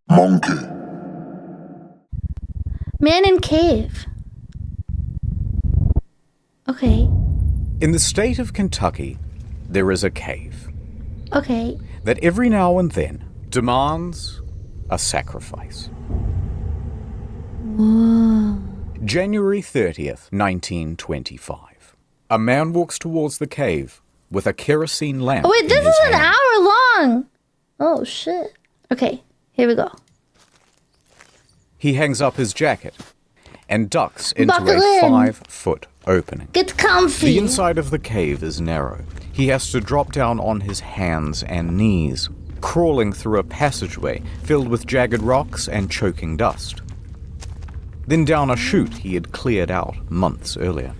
Monkey. Man in cave. Okay. In the state of Kentucky, there is a cave Okay. that every now and then demands a sacrifice. Whoa. January 30th, 1925. A man walks towards the cave with a kerosene lamp. Oh wait, in this his is an hand. hour long. Oh shit. Okay, here we go. He hangs up his jacket and ducks into Buckle a in. 5-foot opening. Get comfy. The inside of the cave is narrow. He has to drop down on his hands and knees, crawling through a passageway filled with jagged rocks and choking dust. Then down a chute he had cleared out months earlier.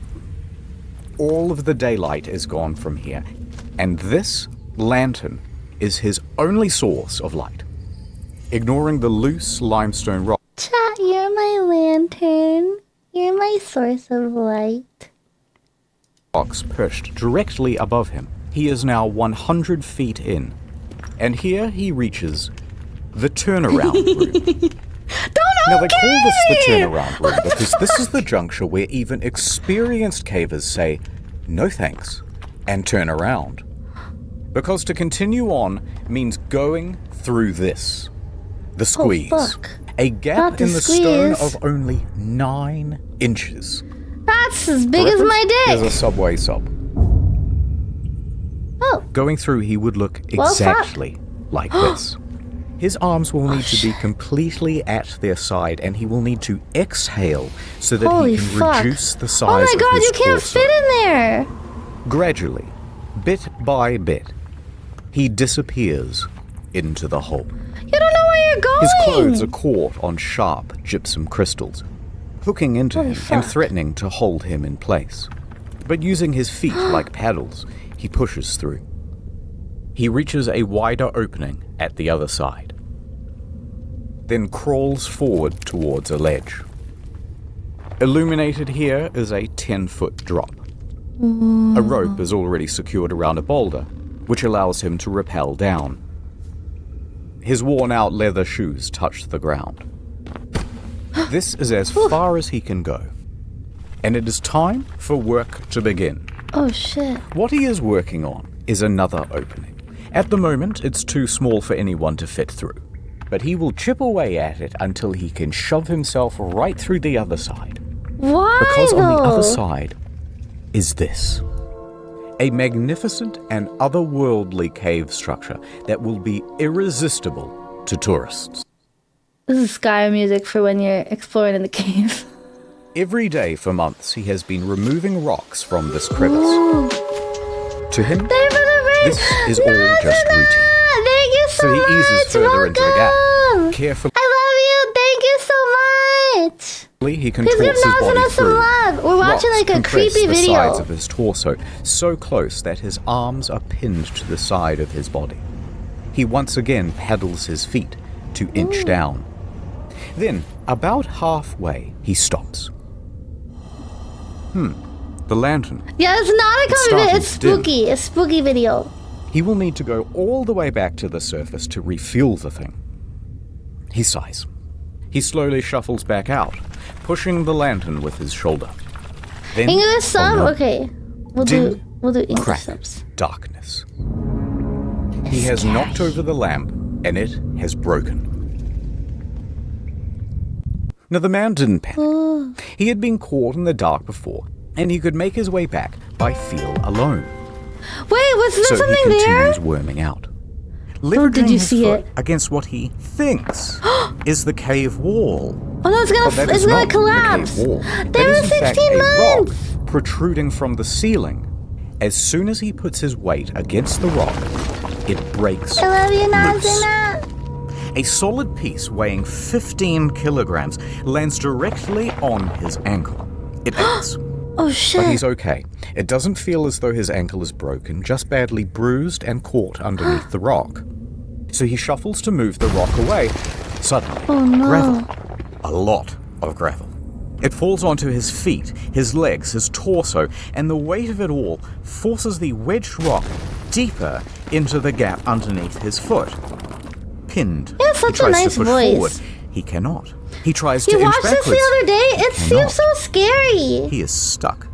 All of the daylight is gone from here, and this lantern is his only source of light. Ignoring the loose limestone rock, Chat, you're my lantern. You're my source of light. rocks perched directly above him, he is now 100 feet in, and here he reaches the turnaround room. Now they call this the turnaround room because this is the juncture where even experienced cavers say, no thanks, and turn around. Because to continue on means going through this. The squeeze. Oh, fuck. A gap Not the in the stone squeeze. of only 9 inches. That's as big as For my reference, dick. There's a subway sub. Oh, Going through, he would look Well, exactly like this. His arms will need to be shit. completely at their side, and he will need to exhale so that holy he can fuck. reduce the size Oh my of god, his you can't torso. fit in there. Gradually, bit by bit, he disappears into the hole. You don't know where you're going. His clothes are caught on sharp gypsum crystals, hooking into Holy him fuck. and threatening to hold him in place. But using his feet like paddles, he pushes through. He reaches a wider opening at the other side, then crawls forward towards a ledge. Illuminated here is a 10-foot drop. A rope is already secured around a boulder, which allows him to rappel down. His worn-out leather shoes touch the ground. This is as far as he can go, and it is time for work to begin. Oh shit. What he is working on is another opening. At the moment, it's too small for anyone to fit through, but he will chip away at it until he can shove himself right through the other side. Why Because though? on the other side is this. A magnificent and otherworldly cave structure that will be irresistible to tourists. This is Sky music for when you're exploring in the cave. Every day for months, he has been removing rocks from this crevice. Ooh. To him, Thank you for the raid. this is all just routine. Thank you so So he much. eases further into the gap. Welcome. Carefully, I love you. Thank you so much. he Please contorts give his Nas body some through. love. We're watching Rocks like a compress creepy the video. sides of his torso, so close that his arms are pinned to the side of his body. He once again paddles his feet to inch down. Then, about halfway, he stops. The lantern. Yeah, it's not a comedy video. starting It's to dim. spooky. It's a spooky video. He will need to go all the way back to the surface to refuel the thing. He sighs. He slowly shuffles back out, pushing the lantern with his shoulder. Then, English sub? no. Okay. We'll Dim, do English crack, subs. darkness. He has knocked over the lamp, and it has broken. Now, the man didn't panic. He had been caught in the dark before, and he could make his way back by feel alone. Wait, was there So something he there? continues worming out. Leveraging you his see foot it? against what he thinks is the cave wall. Oh no, it's But that gonna is it's gonna not collapse. the cave wall. That There is was in fact 16 a rock months. protruding from the ceiling. As soon as he puts his weight against the rock, it breaks I love you, loose. Nazina. A solid piece weighing 15 kilograms lands directly on his ankle. It aches, Oh but shit. he's okay. It doesn't feel as though his ankle is broken, just badly bruised and caught underneath the rock. So he shuffles to move the rock away. Suddenly, Oh, no. gravel. A lot of gravel. It falls onto his feet, his legs, his torso, and the weight of it all forces the wedged rock deeper into the gap underneath his foot. pinned. He has such a tries nice to push voice. forward. He cannot. He tries to You inch watched backwards. this the other day? It Cannot. seems so scary. He is stuck.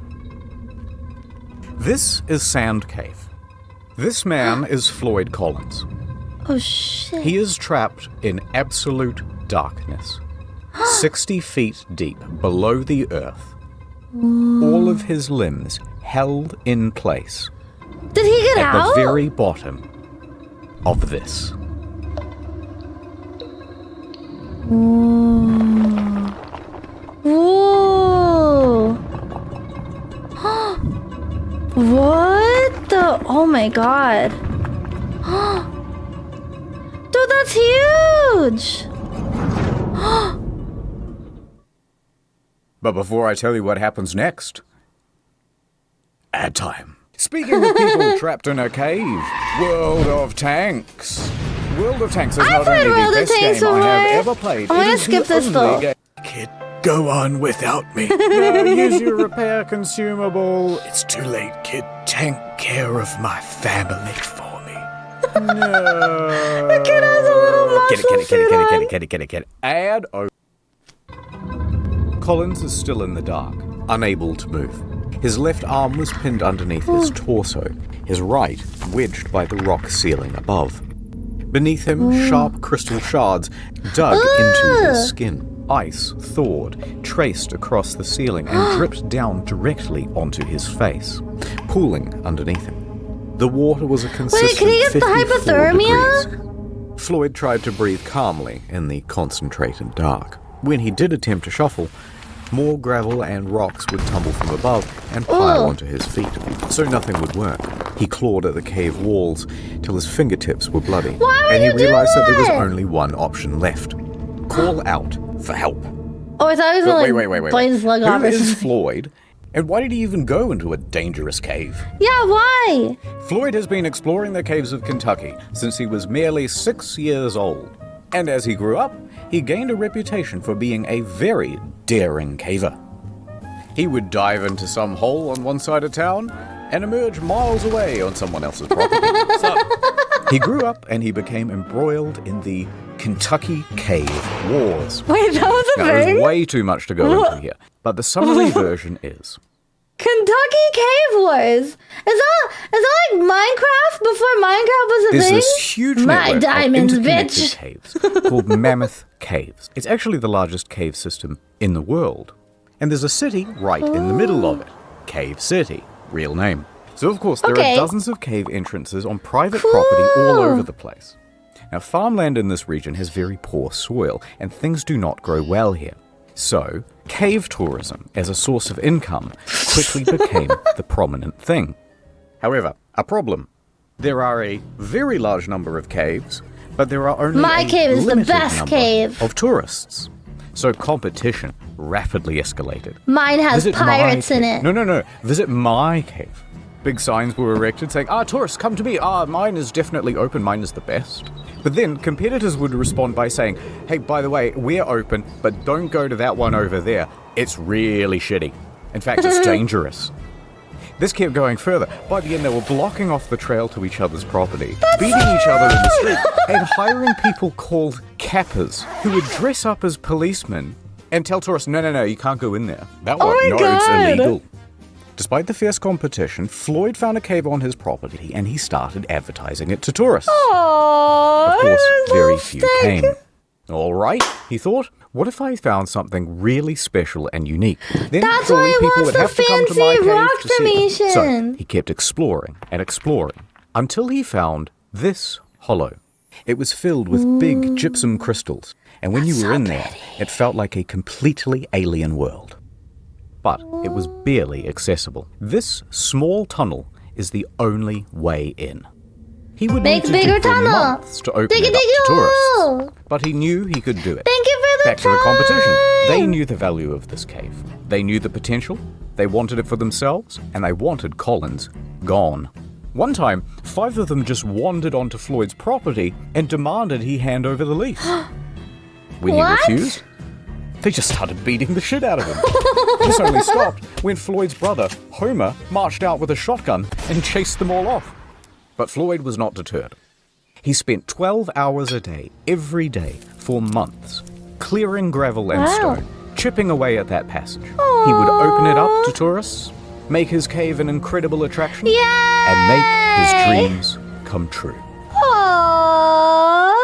This is Sand Cave. This man is Floyd Collins. Oh shit. He is trapped in absolute darkness. 60 feet deep below the earth. All of his limbs held in place. Did he get At out? the very bottom of this. Whoa. What the? Oh my god. Dude, that's huge. But before I tell you what happens next, ad time. Speaking of people trapped in a cave, World of Tanks. World of Tanks is I've not played only World the of best Tanks game I have before. ever played. I'm gonna it is skip the this, only though. game- Kid, go on without me. No, use your repair consumable. It's too late, kid. Take care of my family for me. No. The kid has a little muscle suit on. Get it. Add over. Collins is still in the dark, unable to move. His left arm was pinned underneath his torso, his right wedged by the rock ceiling above. Beneath him, sharp crystal shards dug into his skin. Ice thawed, traced across the ceiling, and dripped down directly onto his face, pooling underneath him. The water was a consistent can he get the 54 hypothermia? degrees. Floyd tried to breathe calmly in the concentrated dark. When he did attempt to shuffle, more gravel and rocks would tumble from above and pile onto his feet, so nothing would work. He clawed at the cave walls till his fingertips were bloody, and he realized that there was only one option left. Call out for help. Oh, I thought he was But gonna wait. blaze slug off Who or is something. Floyd, and why did he even go into a dangerous cave? Yeah, why? Floyd has been exploring the caves of Kentucky since he was merely 6 years old. And as he grew up, he gained a reputation for being a very daring caver. He would dive into some hole on one side of town and emerge miles away on someone else's property. So, he grew up and he became embroiled in the Kentucky Cave Wars. Wait, that was a Now, there's thing? way too much to go into here, but the summary version is... Kentucky Cave Wars. Is that like Minecraft before Minecraft was a There's thing? this huge My network diamonds, of interconnected bitch. caves called Mammoth Caves. It's actually the largest cave system in the world. And there's a city right in the middle of it. Cave City. Real name. So of course there Okay. are dozens of cave entrances on private property all over the place. Now farmland in this region has very poor soil and things do not grow well here. So, cave tourism as a source of income quickly became the prominent thing. However, a problem. There are a very large number of caves, but there are only My a cave is the limited best number cave. of tourists. So competition rapidly escalated. Mine has Visit my pirates in cave. it. No. Visit my cave. Big signs were erected saying, tourists, come to me. Mine is definitely open. Mine is the best. But then competitors would respond by saying, hey, by the way, we're open, but don't go to that one over there. It's really shitty. In fact, it's dangerous. This kept going further. By the end, they were blocking off the trail to each other's property, beating each other in the street, and hiring people called cappers who would dress up as policemen and tell tourists, no, you can't go in there. That one, my no, God. it's illegal. Despite the fierce competition, Floyd found a cave on his property and he started advertising it to tourists. Aww, Of course, there's a very little few stick. came. All right, he thought, what if I found something really special and unique? Then That's surely why he people wants would the have to come to my fancy cave rock to see them. So formation. he kept exploring and exploring until he found this hollow. It was filled with big gypsum crystals, and when you were in there, it felt like a completely alien world. But it was barely accessible. This small tunnel is the only way in. He would Make need to bigger dig for tunnel. months to open Dig it it, up dig to it tourists. all. But he knew he could do it. Thank you for the Back to the competition. time. They knew the value of this cave. They knew the potential. They wanted it for themselves, and they wanted Collins gone. One time, 5 of them just wandered onto Floyd's property and demanded he hand over the lease. When What? he refused, they just started beating the shit out of him. This only stopped when Floyd's brother, Homer, marched out with a shotgun and chased them all off. But Floyd was not deterred. He spent 12 hours a day, every day, for months, clearing gravel and stone, chipping away at that passage. Aww. He would open it up to tourists, make his cave an incredible attraction, and make his dreams come true. Aww.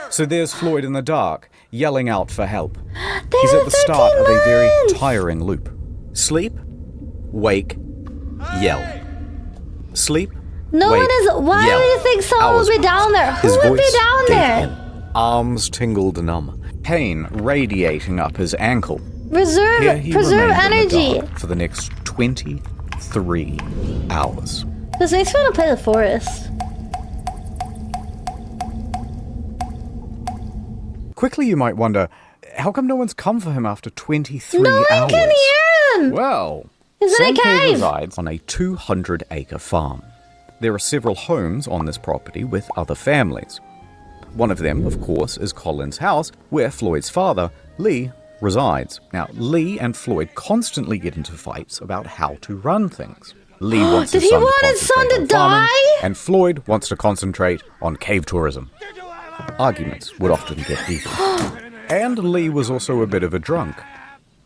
So there's Floyd in the dark, yelling out for help. They He's were at the start of 13 a very months. tiring loop. Sleep, wake, yell. Sleep, No wake, one is. Why yell. do you think someone Hours would be down there? His Who would be voice down gave there? in. Arms tingled numb, pain radiating up his ankle. Preserve Here he energy. remained in the dark for the next 23 hours. This makes me want to play the forest. Quickly you might wonder, how come no one's come for him after 23 No hours? one can hear him. Well, He's in a Sam Cave cave. resides on a 200-acre farm. There are several homes on this property with other families. One of them, of course, is Colin's house, where Floyd's father, Lee, resides. Now, Lee and Floyd constantly get into fights about how to run things. Lee wants Did his he son want to his son concentrate to on farming, die? and Floyd wants to concentrate on cave tourism. Arguments would often get heated. And Lee was also a bit of a drunk.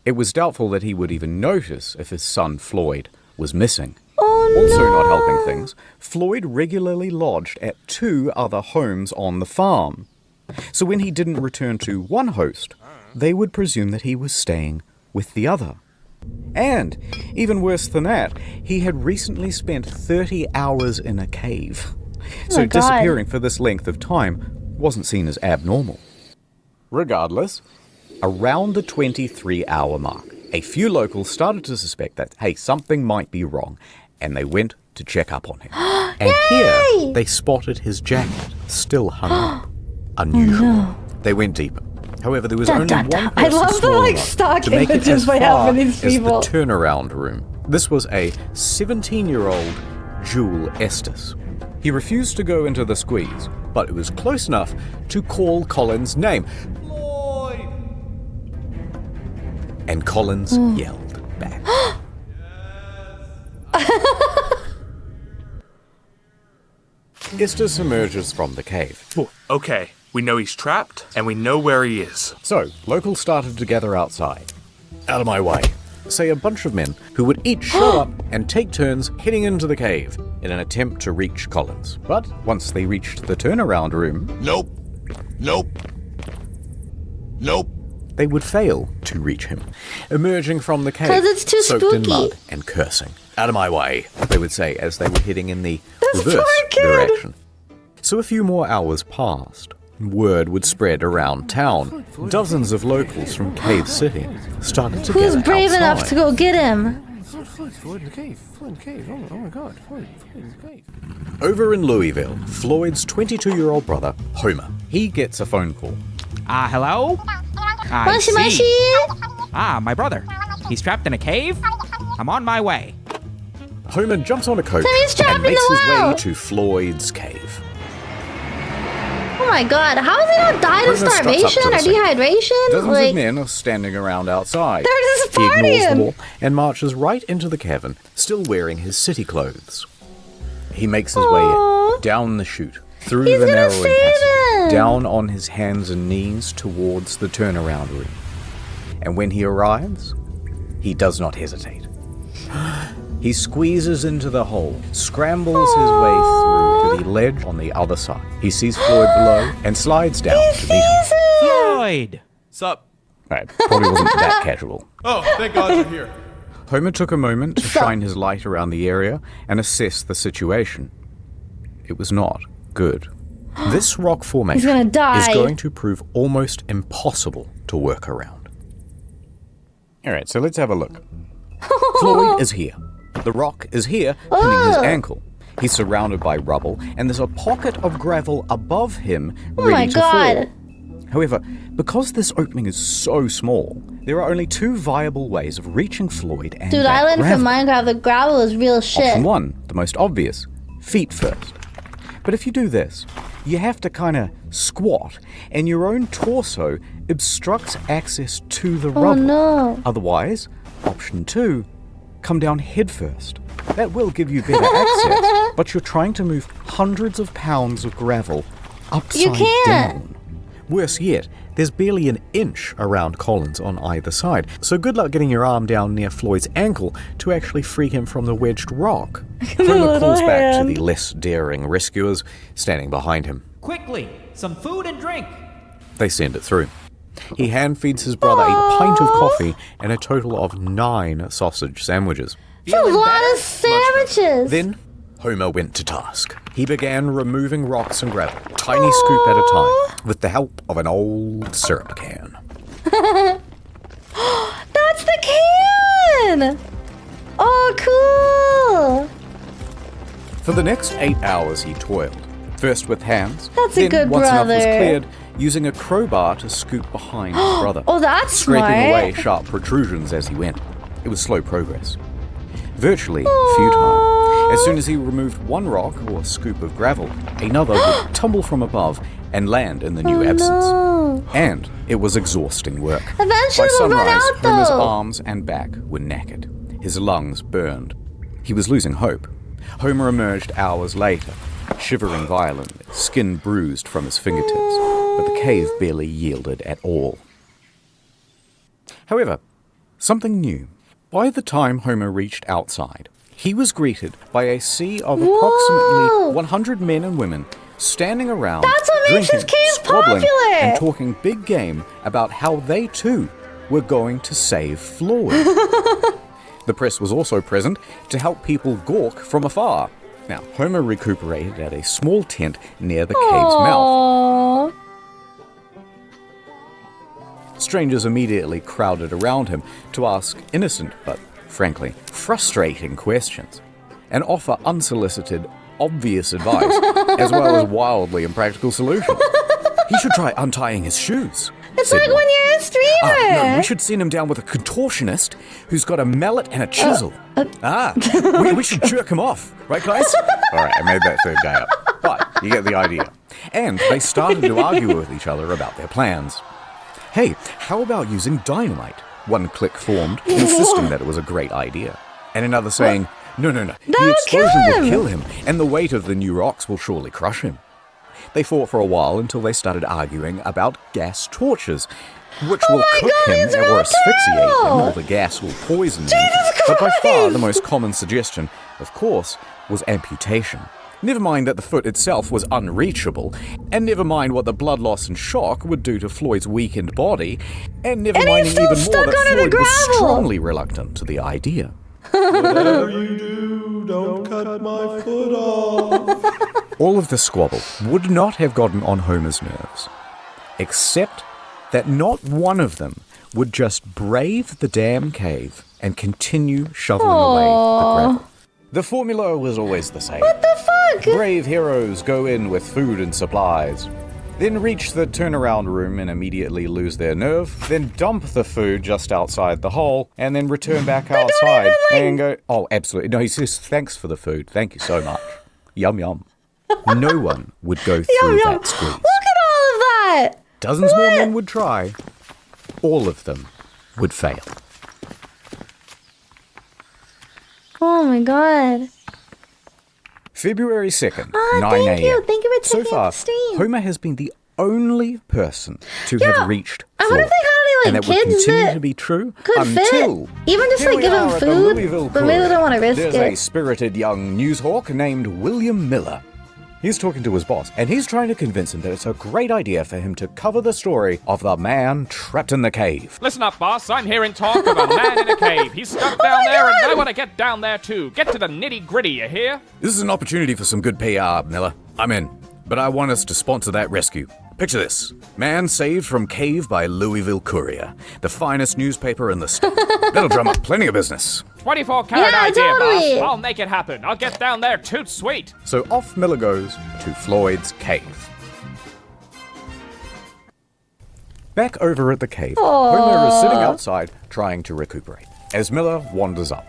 It was doubtful that he would even notice if his son Floyd was missing. Oh Also no. not helping things, Floyd regularly lodged at 2 other homes on the farm. So when he didn't return to one host, they would presume that he was staying with the other. And, even worse than that, he had recently spent 30 hours in a cave. So my God. disappearing for this length of time wasn't seen as abnormal. Regardless, around the 23-hour mark, a few locals started to suspect that, hey, something might be wrong, and they went to check up on him. And here, they spotted his jacket, still hung up. Unusual. Oh, no. They went deeper. However, there was Dun, only dun, one dun. person I love the, small like, enough stalking to make that it as just might far happen to these as the people. turnaround room. This was a 17-year-old Jewel Estes. He refused to go into the squeeze, but it was close enough to call Colin's name. Floyd! And Collins yelled back. Estes emerges from the cave. Okay, we know he's trapped, and we know where he is. So, locals started to gather outside. Out of my way, say a bunch of men who would each show up and take turns heading into the cave in an attempt to reach Collins. But once they reached the turnaround room, Nope. they would fail to reach him, emerging from the cave 'Cause it's too soaked in spooky. mud and cursing. Out of my way, they would say as they were heading in the This reverse poor kid. direction. So a few more hours passed. Word would spread around town. Dozens of locals from Cave City started to Who's gather brave enough outside. to go get him? Floyd in the cave. Floyd in the cave. Oh my god. Floyd in the cave. Over in Louisville, Floyd's 22-year-old brother, Homer, he gets a phone call. Hello? I Mushy see. mushy. My brother. He's trapped in a cave? I'm on my way. Homer jumps on a coach Timmy's trapped and in makes the his well. way to Floyd's cave. Oh my God! How has he not died of Homer struts up to starvation the or scene. dehydration? Dozens Like, of men are standing around outside. they're just He ignores them partying. all and marches right into the cavern, still wearing his city clothes. He makes his way Aw. down the chute, through He's the gonna narrowing save passage, him. down on his hands and knees towards the turnaround room. And when he arrives, he does not hesitate. He squeezes into the hole, scrambles his way through to the ledge on the other side. He sees Floyd below and slides down to meet him. Floyd! Sup? Right, probably wasn't that casual. Oh, thank God you're here. Homer took a moment to shine his light around the area and assess the situation. It was not good. This rock formation He's gonna die. is going to prove almost impossible to work around. Alright, so let's have a look. Floyd is here. The rock is here, pinning his ankle. He's surrounded by rubble, and there's a pocket of gravel above him Oh ready my to God. fall. However, because this opening is so small, there are only two viable ways of reaching Floyd and Dude, that I learned gravel. from Minecraft that gravel is real shit. Option 1, the most obvious, feet first. But if you do this, you have to kind of squat, and your own torso obstructs access to the rubble. no. Otherwise, option 2, come down head first. That will give you better access, but you're trying to move hundreds of pounds of gravel upside down. Worse yet, there's barely an inch around Collins on either side, so good luck getting your arm down near Floyd's ankle to actually free him from the wedged rock. Homer calls back to the less daring rescuers standing behind him. Quickly, some food and drink. They send it through. He hand-feeds his brother a pint of coffee and a total of 9 sausage sandwiches. That's a lot of sandwiches. Then, Homer went to task. He began removing rocks and gravel, tiny scoop at a time, with the help of an old syrup can. That's the can! Oh, cool! For the next 8 hours he toiled, first with hands, That's a then good once enough was brother. cleared, using a crowbar to scoop behind his brother. Oh, that's scraping smart. away sharp protrusions as he went. It was slow progress. Virtually futile. As soon as he removed one rock or scoop of gravel, another would tumble from above and land in the new absence. No. And it was exhausting work. Eventually By we'll run sunrise, out, Homer's though. arms and back were knackered. His lungs burned. He was losing hope. Homer emerged hours later, shivering violently, skin bruised from his fingertips, but the cave barely yielded at all. However, something new. By the time Homer reached outside, he was greeted by a sea of approximately 100 men and women standing around, That's what makes this drinking, cave squabbling, popular. and talking big game about how they too were going to save Floyd. The press was also present to help people gawk from afar. Now, Homer recuperated at a small tent near the cave's mouth. Aww. Strangers immediately crowded around him to ask innocent but, frankly, frustrating questions and offer unsolicited, obvious advice as well as wildly impractical solutions. He should try untying his shoes. It's said like one. when you're a streamer. No, we should send him down with a contortionist who's got a mallet and a chisel. We should jerk him off. Right, guys? All right, I made that third guy up. But you get the idea. And they started to argue with each other about their plans. Hey, how about using dynamite? One clique formed, insisting that it was a great idea. And another saying, no, the explosion will kill him, and the weight of the new rocks will surely crush him. They fought for a while until they started arguing about gas torches, which will cook him or asphyxiate him, or the gas will poison him. But by far the most common suggestion, of course, was amputation. Never mind that the foot itself was unreachable, and never mind what the blood loss and shock would do to Floyd's weakened body, and never minding still even more stuck that under the Floyd was gravel. strongly reluctant to the idea. Whatever you do, don't cut my foot off. All of the squabble would not have gotten on Homer's nerves, except that not one of them would just brave the damn cave and continue shoveling away the gravel. The formula was always the same. What the fuck? Brave heroes go in with food and supplies, then reach the turnaround room and immediately lose their nerve, then dump the food just outside the hole, and then return back outside and go, oh, absolutely. No, he says, thanks for the food. Thank you so much. Yum, yum. No one would go through that squeeze. Look at all of that. Dozens more men would try. All of them would fail. Oh my god. February 2nd, 9 thank you. a.m. Thank you for So taking far, up the stream. Homer has been the only person to have reached I wonder if Floyd. they have any, And like, that would kids continue that to be true could until... fit. Even just Here like we give are them at the food, Louisville but maybe they Courier. don't want to risk There's it. a spirited young newshawk named William Miller. He's talking to his boss, and he's trying to convince him that it's a great idea for him to cover the story of the man trapped in the cave. Listen up, boss. I'm hearing talk of a man in a cave. He's stuck down there, and I want to get down there, too. Get to the nitty-gritty, you hear? This is an opportunity for some good PR, Miller. I'm in. But I want us to sponsor that rescue. Picture this. Man saved from cave by Louisville Courier, the finest newspaper in the state. That'll drum up plenty of business. 24-carat Yeah, idea, totally. boss. I'll make it happen. I'll get down there toot sweet. So off Miller goes to Floyd's cave. Back over at the cave, Homer is sitting outside trying to recuperate as Miller wanders up.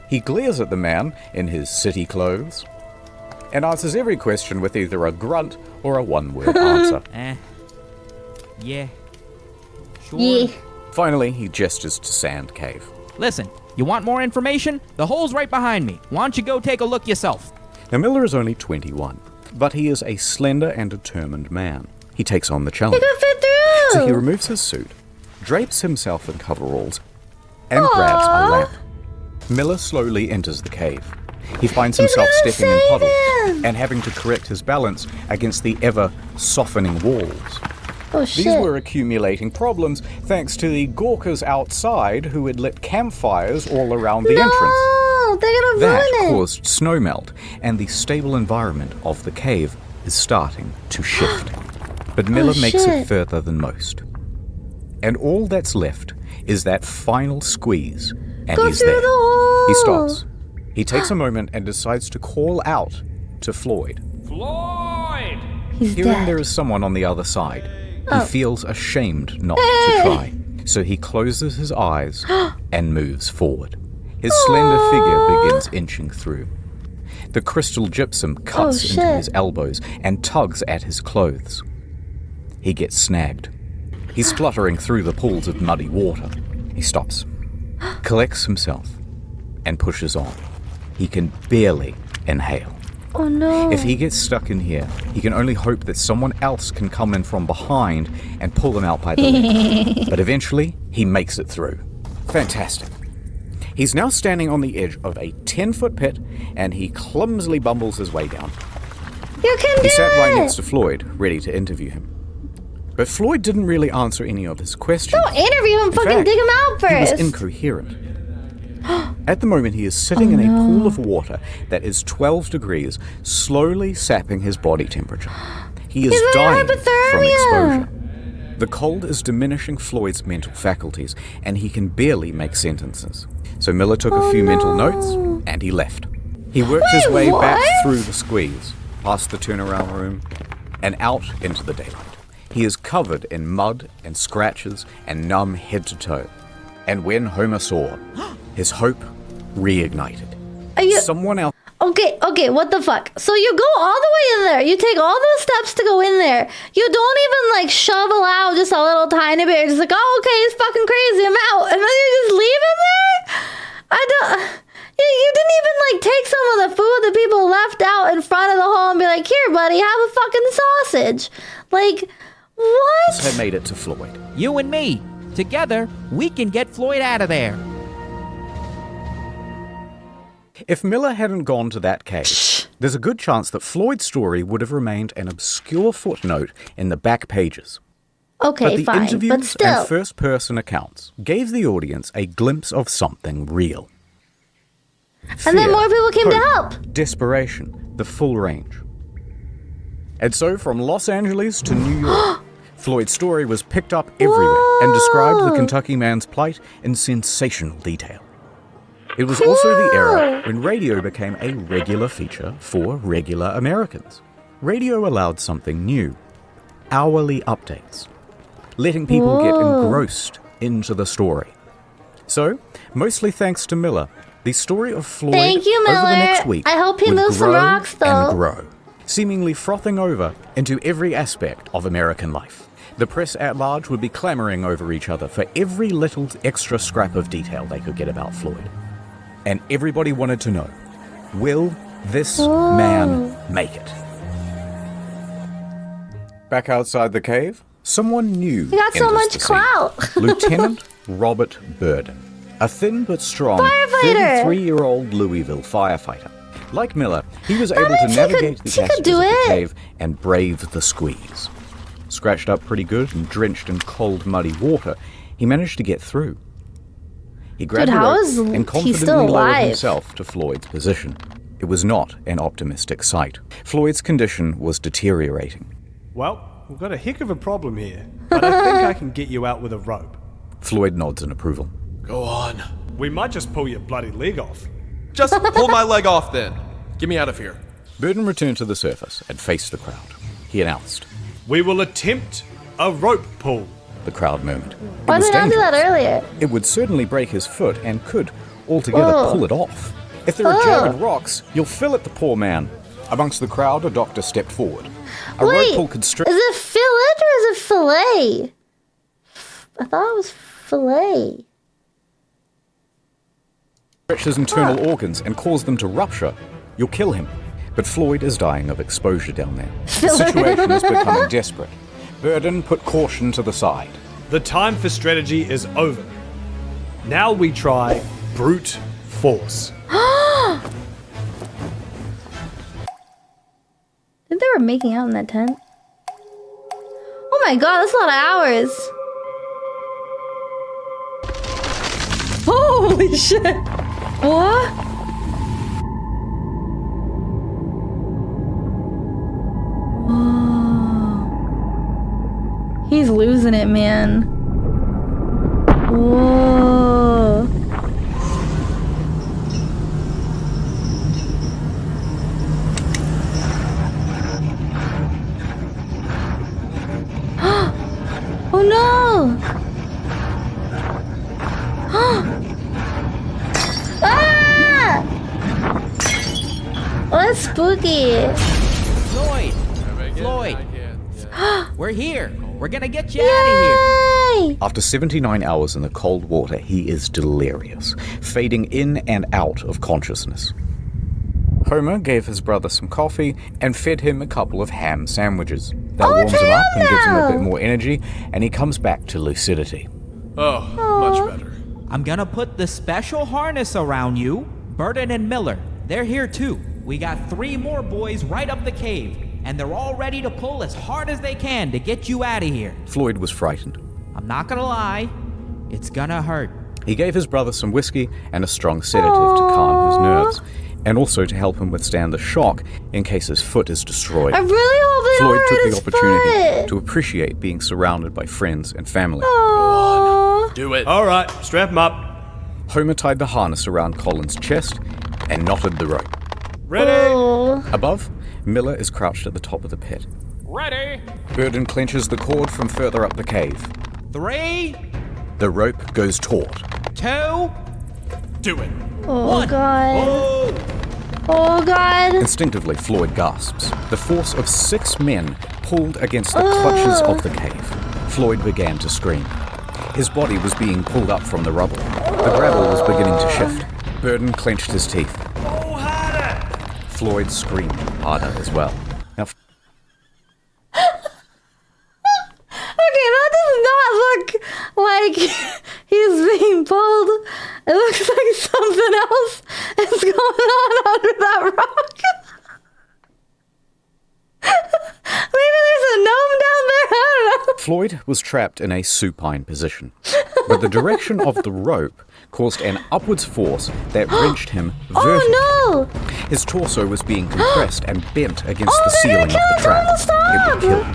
He glares at the man in his city clothes and answers every question with either a grunt or a one-word answer. Yeah. Sure. Yeah. Finally, he gestures to Sand Cave. Listen, You want more information? The hole's right behind me. Why don't you go take a look yourself? Now, Miller is only 21, but he is a slender and determined man. He takes on the challenge. He can fit through. So he removes his suit, drapes himself in coveralls, and grabs a lamp. Miller slowly enters the cave. He finds himself stepping in puddles and having to correct his balance against the ever-softening walls. Oh, shit. These were accumulating problems thanks to the Gawkers outside who had lit campfires all around the entrance. No, they're gonna That ruin it. caused snowmelt, and the stable environment of the cave is starting to shift. But Miller makes it further than most. And all that's left is that final squeeze, and Go he's through there. the hole. He stops. He takes a moment and decides to call out to Floyd. Floyd! He's Hearing dead. there is someone on the other side, he feels ashamed not to try. So he closes his eyes and moves forward. His slender figure begins inching through. The crystal gypsum cuts into his elbows and tugs at his clothes. He gets snagged. He's spluttering through the pools of muddy water. He stops, collects himself, and pushes on. He can barely inhale. Oh no. If he gets stuck in here, he can only hope that someone else can come in from behind and pull him out by the leg. But eventually, he makes it through. Fantastic. He's now standing on the edge of a 10-foot pit, and he clumsily bumbles his way down. You can do He sat right it. next to Floyd, ready to interview him. But Floyd didn't really answer any of his questions. Don't interview him. In Fucking fact, dig him out He first. was incoherent. At the moment, he is sitting in a pool of water that is 12 degrees, slowly sapping his body temperature. He is He's dying in from hypothermia. exposure. The cold is diminishing Floyd's mental faculties, and he can barely make sentences. So Miller took a few mental notes, and he left. He worked his way back through the squeeze, past the turnaround room, and out into the daylight. He is covered in mud and scratches and numb head to toe. And when Homer saw, his hope reignited. Are you... Someone else. Okay, what the fuck? So you go all the way in there. You take all those steps to go in there. You don't even like shovel out just a little tiny bit. You're just like, oh, okay, it's fucking crazy. I'm out. And then you just leave him there? I don't... You didn't even like take some of the food that people left out in front of the hole and be like, here, buddy, have a fucking sausage. Like, what? Had made it to Floyd. You and me. Together, we can get Floyd out of there. If Miller hadn't gone to that cave, there's a good chance that Floyd's story would have remained an obscure footnote in the back pages. Okay, But the fine. interviews But still. and first-person accounts gave the audience a glimpse of something real. And then Fear, more people came to hope, help. desperation, the full range. And so from Los Angeles to New York, Floyd's story was picked up everywhere and described the Kentucky man's plight in sensational detail. It was also the era when radio became a regular feature for regular Americans. Radio allowed something new, hourly updates, letting people get engrossed into the story. So, mostly thanks to Miller, the story of Floyd Thank you, over the Miller. next week I hope he would moves some grow rocks, though. and grow, seemingly frothing over into every aspect of American life. The press at large would be clamoring over each other for every little extra scrap of detail they could get about Floyd. And everybody wanted to know, will this man make it? Back outside the cave, someone new You got so enters much the scene. clout. Lieutenant Robert Burden, a thin but strong Firefighter. 33-year-old Louisville firefighter. Like Miller, he was able to means he navigate could- the he could passages do of the it. cave and brave the squeeze. Scratched up pretty good and drenched in cold, muddy water, he managed to get through. He grabbed Dude, a how rope is and he confidently still lowered alive? himself to Floyd's position. It was not an optimistic sight. Floyd's condition was deteriorating. Well, we've got a heck of a problem here, but I think I can get you out with a rope. Floyd nods in approval. Go on. We might just pull your bloody leg off. Just pull my leg off then. Get me out of here. Burden returned to the surface and faced the crowd. He announced. We will attempt a rope pull. The crowd murmured. Why It was did I do that dangerous. earlier? It would certainly break his foot and could altogether Oh. pull it off. If there are jagged rocks, you'll fillet the poor man. Amongst the crowd, a doctor stepped forward. A rope Wait, pull could strip. is it fillet or is it fillet? I thought it was fillet. stretch his internal organs and cause them to rupture, you'll kill him. But Floyd is dying of exposure down there. The situation is becoming desperate. Burden put caution to the side. The time for strategy is over. Now we try brute force. I think they were making out in that tent. Oh my god, that's a lot of hours. Holy shit. What? Whoa. He's losing it, man. Whoa. Oh no! Ah! Oh, that's spooky. Floyd, we're here. We're gonna get you out of here. Yay! After 79 hours in the cold water, he is delirious, fading in and out of consciousness. Homer gave his brother some coffee and fed him a couple of ham sandwiches. That warms him up and gives him a bit more energy, and he comes back to lucidity. Oh, much better. I'm gonna put the special harness around you. Burden and Miller, they're here too. We got 3 more boys right up the cave, and they're all ready to pull as hard as they can to get you out of here. Floyd was frightened. I'm not gonna lie, it's gonna hurt. He gave his brother some whiskey and a strong sedative to calm his nerves, and also to help him withstand the shock in case his foot is destroyed. I really hope they Floyd don't took hurt the his opportunity foot. to appreciate being surrounded by friends and family. Aww. Do it. All right, strap him up. Homer tied the harness around Colin's chest and knotted the rope. Ready? Oh. Above, Miller is crouched at the top of the pit. Ready? Burden clenches the cord from further up the cave. 3, The rope goes taut. 2, Do it. Oh god. Oh god. Instinctively, Floyd gasps. The force of 6 men pulled against the clutches of the cave. Floyd began to scream. His body was being pulled up from the rubble. The gravel was beginning to shift. Burden clenched his teeth. Oh, harder! Floyd screamed harder as well. Now, Okay, that does not look like he's being pulled. It looks like something else is going on under that rock. Maybe there's a gnome down there. I don't know. Floyd was trapped in a supine position, but the direction of the rope caused an upwards force that wrenched him vertically. Oh no! His torso was being compressed and bent against the they're ceiling gonna of the kill trap. him, stop! It would kill him.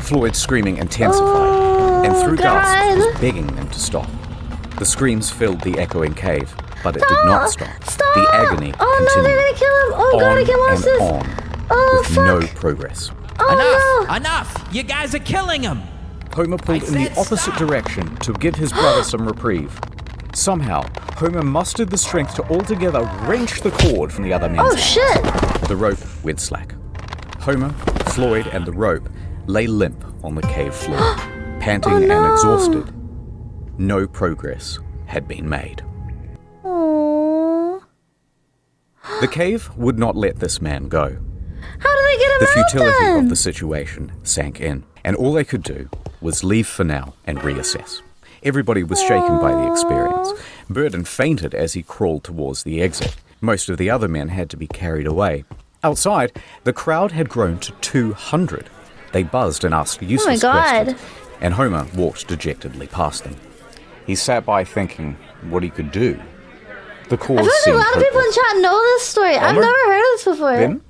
Floyd's screaming intensified, and through gasps was begging them to stop. The screams filled the echoing cave, but it did not stop. Stop! The agony Oh no, continued. they're gonna kill him! Oh god, I On can watch and this! on, Oh with fuck! no progress. Oh no! Enough! You guys are killing him! Homer pulled in the said opposite stop. direction to give his brother some reprieve. Somehow, Homer mustered the strength to altogether wrench the cord from the other man's Oh hands. shit! The rope went slack. Homer, Floyd, and the rope lay limp on the cave floor, panting Oh, and no. exhausted. No progress had been made. Oh. The cave would not let this man go. How do they get him The out futility then? of the situation sank in, and all they could do was leave for now and reassess. Everybody was shaken by the experience. Burden fainted as he crawled towards the exit. Most of the other men had to be carried away. Outside, the crowd had grown to 200. They buzzed and asked useless God. questions, and Homer walked dejectedly past them. He sat by thinking what he could do. The I cause feel like a seemed lot of people in hopeless. chat know this story. I've Homer? never heard of this before. Then,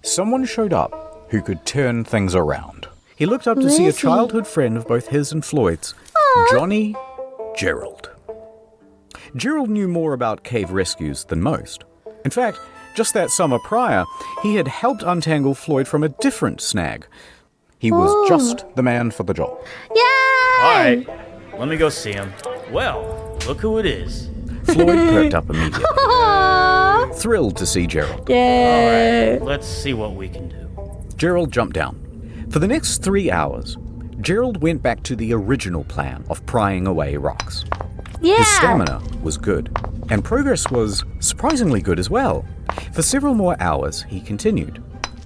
someone showed up who could turn things around. He looked up to see a Lizzie. childhood friend of both his and Floyd's, Johnny Gerald. Gerald knew more about cave rescues than most. In fact, just that summer prior, he had helped untangle Floyd from a different snag. He was just the man for the job. Yay! Alright, let me go see him. Well, look who it is. Floyd perked up immediately, Aww. thrilled to see Gerald. Yay! Let's see what we can do. Gerald jumped down. For the next 3 hours, Gerald went back to the original plan of prying away rocks. Yeah. His stamina was good. And progress was surprisingly good as well. For several more hours, he continued,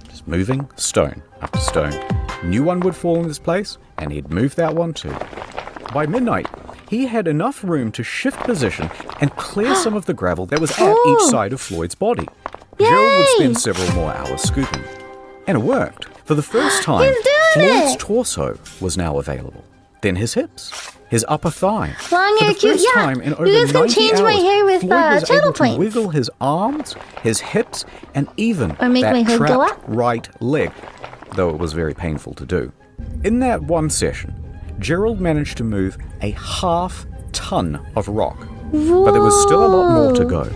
just moving stone after stone. New one would fall in its place, and he'd move that one too. By midnight, he had enough room to shift position and clear some of the gravel that was at each side of Floyd's body. Gerald would spend several more hours scooping. And it worked. For the first time, Floyd's torso was now available. Then his hips, his upper thigh. Long hair, For the first time in over 90 hours, my hair with Floyd was channel able to points. wiggle his arms, his hips, and even Or make my that hood go trapped up. right leg, though it was very painful to do. In that one session, Gerald managed to move a half-ton of rock, but there was still a lot more to go.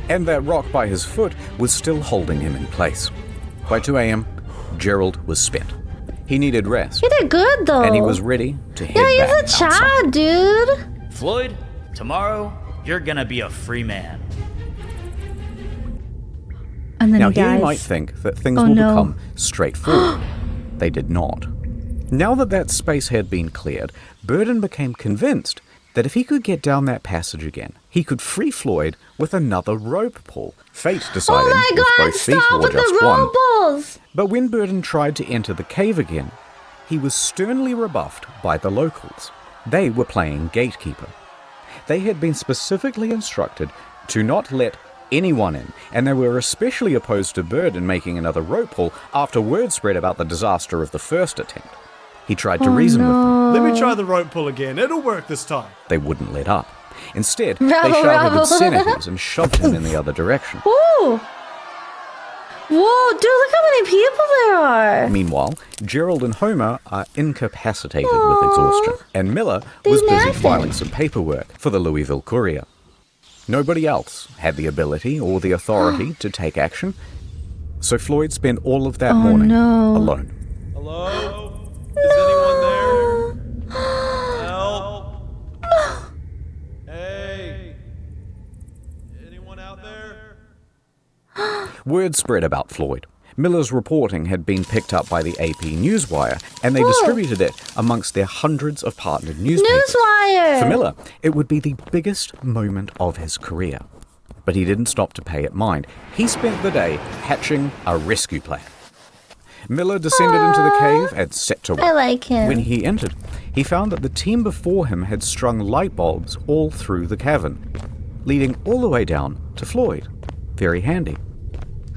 And that rock by his foot was still holding him in place. By 2 a.m., Gerald was spent. He needed rest, You did good though. and he was ready to head Yeah, back he's a outside. child, dude. Floyd, tomorrow, you're gonna be a free man. And then Now he here dies. you might think that things Oh, will no. become straightforward. They did not. Now that space had been cleared, Burden became convinced that if he could get down that passage again, he could free Floyd with another rope pull. Fate deciding Oh my if god, both feet stop or with just the one. robles! But when Burden tried to enter the cave again, he was sternly rebuffed by the locals. They were playing gatekeeper. They had been specifically instructed to not let anyone in, and they were especially opposed to Burden making another rope pull after word spread about the disaster of the first attempt. He tried to reason with them. Let me try the rope pull again. It'll work this time. They wouldn't let up. Instead, Bravo, they shouted bravo. obscenities and shoved him in the other direction. Ooh. Whoa, dude, look how many people there are. Meanwhile, Gerald and Homer are incapacitated with exhaustion, and Miller They was busy napping. filing some paperwork for the Louisville Courier. Nobody else had the ability or the authority to take action, so Floyd spent all of that morning no. alone. Hello? Is anyone there? Help! Hey! Anyone out there? Word spread about Floyd. Miller's reporting had been picked up by the AP Newswire, and they distributed it amongst their hundreds of partnered newspapers. Newswire! For Miller, it would be the biggest moment of his career. But he didn't stop to pay it mind. He spent the day hatching a rescue plan. Miller descended into the cave and set to work. I like him. When he entered, he found that the team before him had strung light bulbs all through the cavern, leading all the way down to Floyd. Very handy.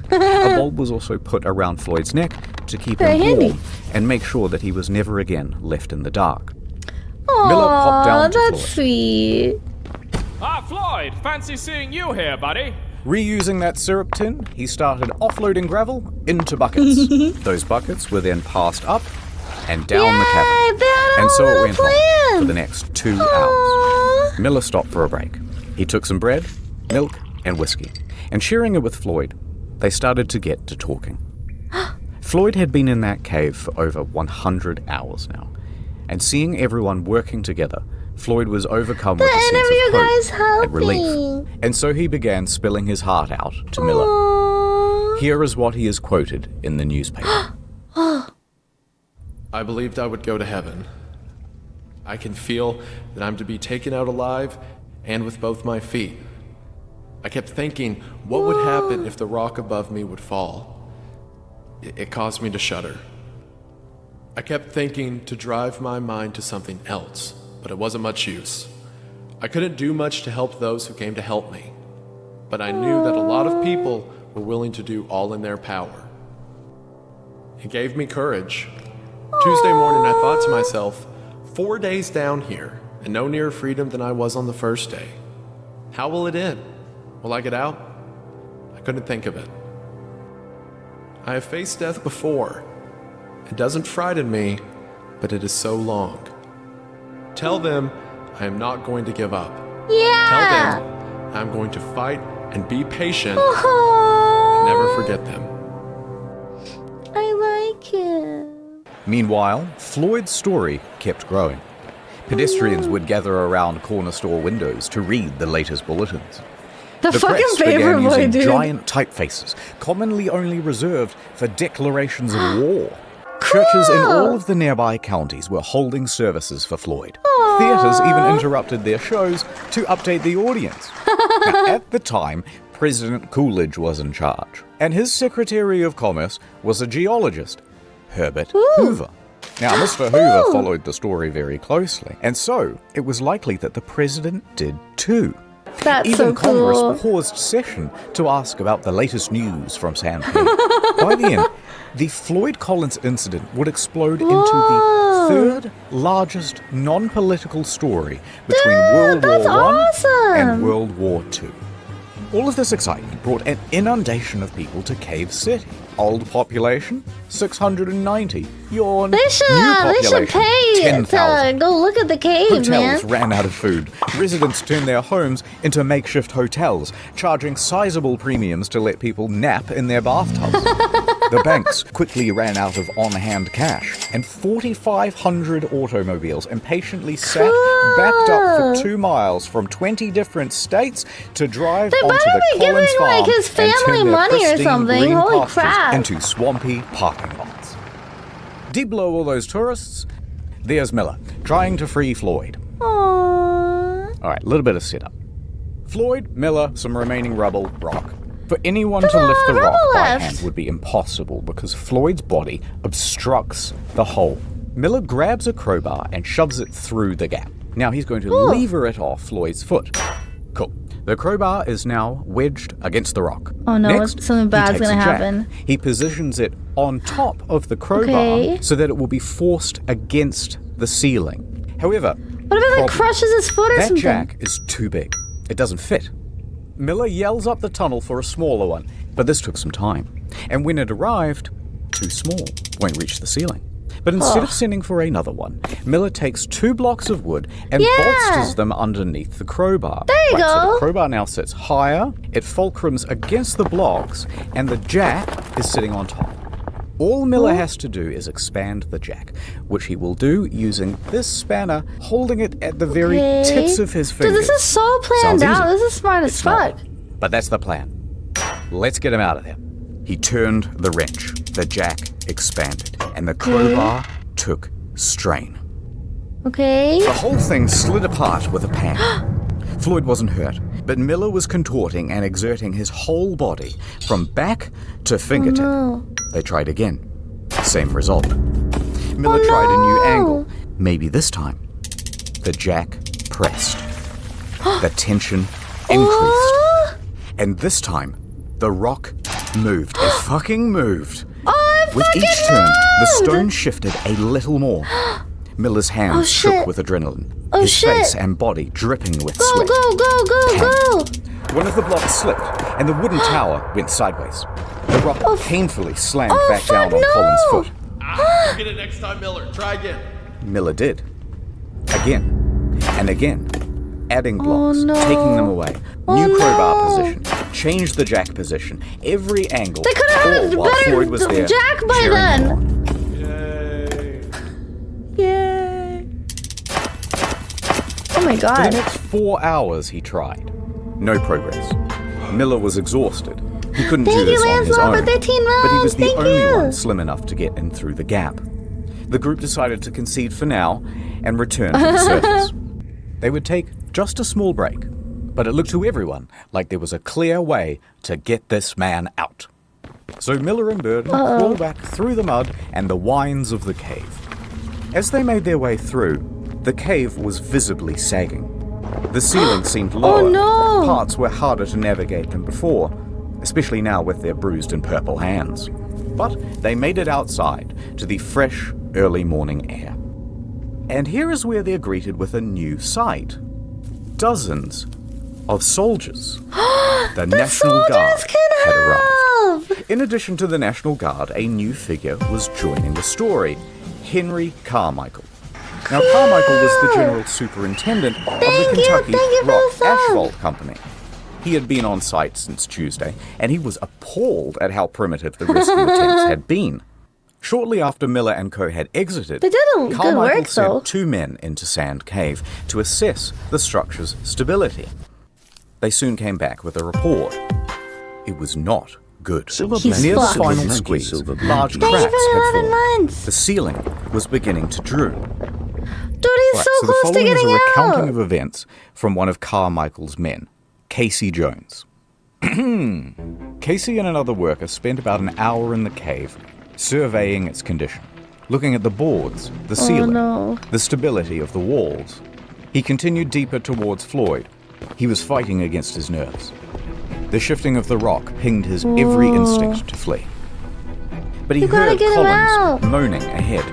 A bulb was also put around Floyd's neck to keep Very him handy. warm and make sure that he was never again left in the dark. Aww, Miller popped down to that's Floyd. sweet. Ah, Floyd, fancy seeing you here, buddy. Reusing that syrup tin, he started offloading gravel into buckets. Those buckets were then passed up and down the Yay, cavern. they had And so all it the went on plan. for the next 2 hours. Aww. Miller stopped for a break. He took some bread, milk, and whiskey, and sharing it with Floyd, they started to get to talking. Floyd had been in that cave for over 100 hours now, and seeing everyone working together, Floyd was overcome with a sense enemy of guys hope and relief. helping. And so he began spilling his heart out to Miller. Aww. Here is what he is quoted in the newspaper. I believed I would go to heaven. I can feel that I'm to be taken out alive and with both my feet. I kept thinking, what would happen if the rock above me would fall? It caused me to shudder. I kept thinking to drive my mind to something else, but it wasn't much use. I couldn't do much to help those who came to help me, but I knew that a lot of people were willing to do all in their power. It gave me courage. Tuesday morning I thought to myself, 4 days down here, and no nearer freedom than I was on the first day. How will it end? Will I get out? I couldn't think of it. I have faced death before. It doesn't frighten me, but it is so long. Tell them I am not going to give up. Yeah. Tell them I'm going to fight and be patient Aww. and never forget them. I like it. Meanwhile, Floyd's story kept growing. Pedestrians would gather around corner store windows to read the latest bulletins. The fucking press began paper boy, using dude. giant typefaces, commonly only reserved for declarations of war. Churches in all of the nearby counties were holding services for Floyd. Theaters even interrupted their shows to update the audience. Now, at the time, President Coolidge was in charge, and his Secretary of Commerce was a geologist, Herbert Hoover. Now, Mr. Hoover followed the story very closely, and so it was likely that the president did too. That's Even so Congress cool. paused session to ask about the latest news from Sand Cave. By the end, the Floyd Collins incident would explode into the third largest non-political story between World War I and World War II. All of this excitement brought an inundation of people to Cave City. Old population, 690. Yawn. They should pay 10,000. to go look at the cave, Hotels man. ran out of food. Residents turned their homes into makeshift hotels, charging sizable premiums to let people nap in their bathtubs. The banks quickly ran out of on-hand cash, and 4,500 automobiles impatiently sat backed up for 2 miles from 20 different states to drive They onto better the be giving, Collins farm like, his and family turn their money or pristine something. green Holy pastures crap. into swampy parking lots. Deep below all those tourists, there's Miller, trying to free Floyd. Aww. All right, a little bit of setup. Floyd, Miller, some remaining rubble, rock. For anyone to lift the rock rubble by left. hand would be impossible because Floyd's body obstructs the hole. Miller grabs a crowbar and shoves it through the gap. Now he's going to lever it off Floyd's foot. Cool. The crowbar is now wedged against the rock. Oh no, Next, something bad's he takes gonna a jack. happen. He positions it on top of the crowbar Okay. so that it will be forced against the ceiling. However, What if it like problem. crushes his foot or That something? jack is too big. It doesn't fit. Miller yells up the tunnel for a smaller one, but this took some time. And when it arrived, too small, won't reach the ceiling. But instead of sending for another one, Miller takes 2 blocks of wood and bolsters them underneath the crowbar. There you So go. the crowbar now sits higher, it fulcrums against the blocks, and the jack is sitting on top. All Miller has to do is expand the jack, which he will do using this spanner, holding it at the very tips of his fingers. Dude, this is so planned Sounds out. easy. This is smart as It's fuck. not, but that's the plan. Let's get him out of there. He turned the wrench, the jack expanded, and the crowbar took strain. Okay. The whole thing slid apart with a pang. Floyd wasn't hurt, but Miller was contorting and exerting his whole body from back to fingertip. no. They tried again. Same result. Miller tried a new angle. Maybe this time, the jack pressed. The tension increased. And this time, the rock moved. It fucking moved. Oh, it With fucking each turn, the moved! stone shifted a little more. Miller's hands shit. shook with adrenaline. Oh, his shit. face and body dripping with Go, sweat. go, go, go, go. One of the blocks slipped, and the wooden tower went sideways. The rock painfully slammed back down on no. Colin's foot. Get it next time, Miller. Try again. Miller did. Again. And again. Adding blocks, no. taking them away. New crowbar position. Changed the jack position. Every angle. They could have had all while better Floyd was there jack by cheering then. him on. Yay. Oh my For the god. next 4 hours he tried. No progress. Miller was exhausted. He couldn't do Thank this you, on his Lancelot, own. for 13 But he was the rounds. only Thank you. one slim enough to get in through the gap. The group decided to concede for now and return to the surface. They would take just a small break, but it looked to everyone like there was a clear way to get this man out. So Miller and Burden crawled back through the mud and the wines of the cave. As they made their way through, the cave was visibly sagging. The ceiling seemed lower. no. Parts were harder to navigate than before, especially now with their bruised and purple hands. But they made it outside to the fresh, early morning air. And here is where they're greeted with a new sight. Dozens of soldiers. The National Guard had arrived. In addition to the National Guard, a new figure was joining the story, Henry Carmichael. Now, Carmichael was the general superintendent of the Kentucky thank you for Rock the sub. Asphalt Company. He had been on site since Tuesday, and he was appalled at how primitive the rescue attempts had been. Shortly after Miller and co. had exited, They did a good Carmichael work, though. sent 2 men into Sand Cave to assess the structure's stability. They soon came back with a report. It was not good. He's Near the fucked. final squeeze, large Thank you cracks for the had 11 formed. months. The ceiling was beginning to droop. Dude, he's Right, so so the close to following is getting a recounting out. of events from one of Carmichael's men. Casey Jones. Casey and another worker spent about an hour in the cave, surveying its condition, looking at the boards, the ceiling, the stability of the walls. He continued deeper towards Floyd. He was fighting against his nerves. The shifting of the rock pinged his every instinct to flee. But he heard Collins moaning ahead,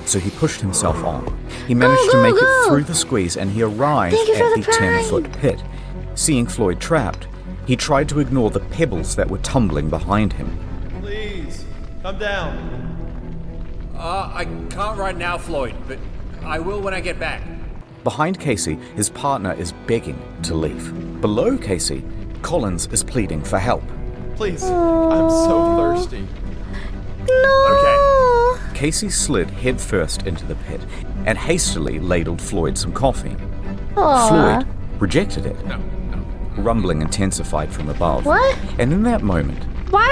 so he pushed himself on. He managed to make it through the squeeze, and he arrived at the 10-foot pit. Seeing Floyd trapped, he tried to ignore the pebbles that were tumbling behind him. Please, come down. I can't right now, Floyd, but I will when I get back. Behind Casey, his partner is begging to leave. Below Casey, Collins is pleading for help. Please, I'm so thirsty. No. Okay. Casey slid headfirst into the pit and hastily ladled Floyd some coffee. Floyd rejected it. No. Rumbling intensified from above. What? And in that moment,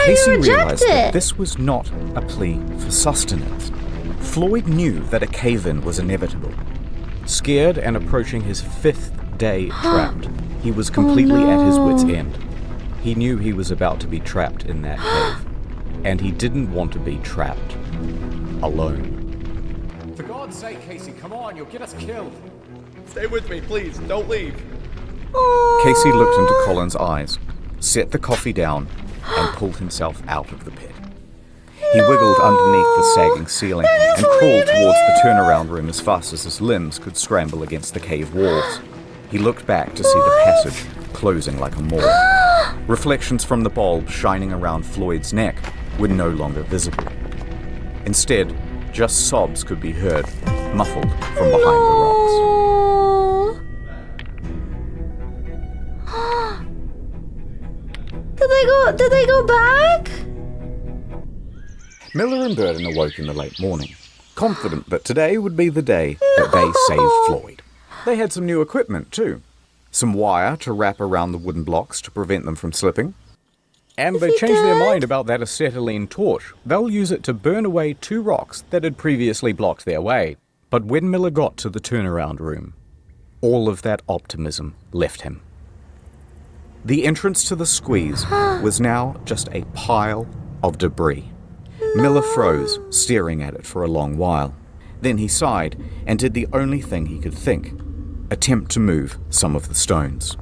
Casey realized that this was not a plea for sustenance. Floyd knew that a cave-in was inevitable. Scared and approaching his 5th day trapped, he was completely at his wit's end. He knew he was about to be trapped in that cave, and he didn't want to be trapped alone. For God's sake, Casey, come on, you'll get us killed. Stay with me, please. Don't leave. Casey looked into Colin's eyes, set the coffee down, and pulled himself out of the pit. He wiggled underneath the sagging ceiling and crawled towards the turnaround room as fast as his limbs could scramble against the cave walls. He looked back to see the passage closing like a maw. Reflections from the bulb shining around Floyd's neck were no longer visible. Instead, just sobs could be heard, muffled from behind the rocks. Did they go back? Miller and Burden awoke in the late morning, confident that today would be the day that they saved Floyd. They had some new equipment too. Some wire to wrap around the wooden blocks to prevent them from slipping. And they changed their mind about that acetylene torch. They'll use it to burn away 2 rocks that had previously blocked their way. But when Miller got to the turnaround room, all of that optimism left him. The entrance to the squeeze was now just a pile of debris. Miller froze, staring at it for a long while. Then he sighed and did the only thing he could think: attempt to move some of the stones.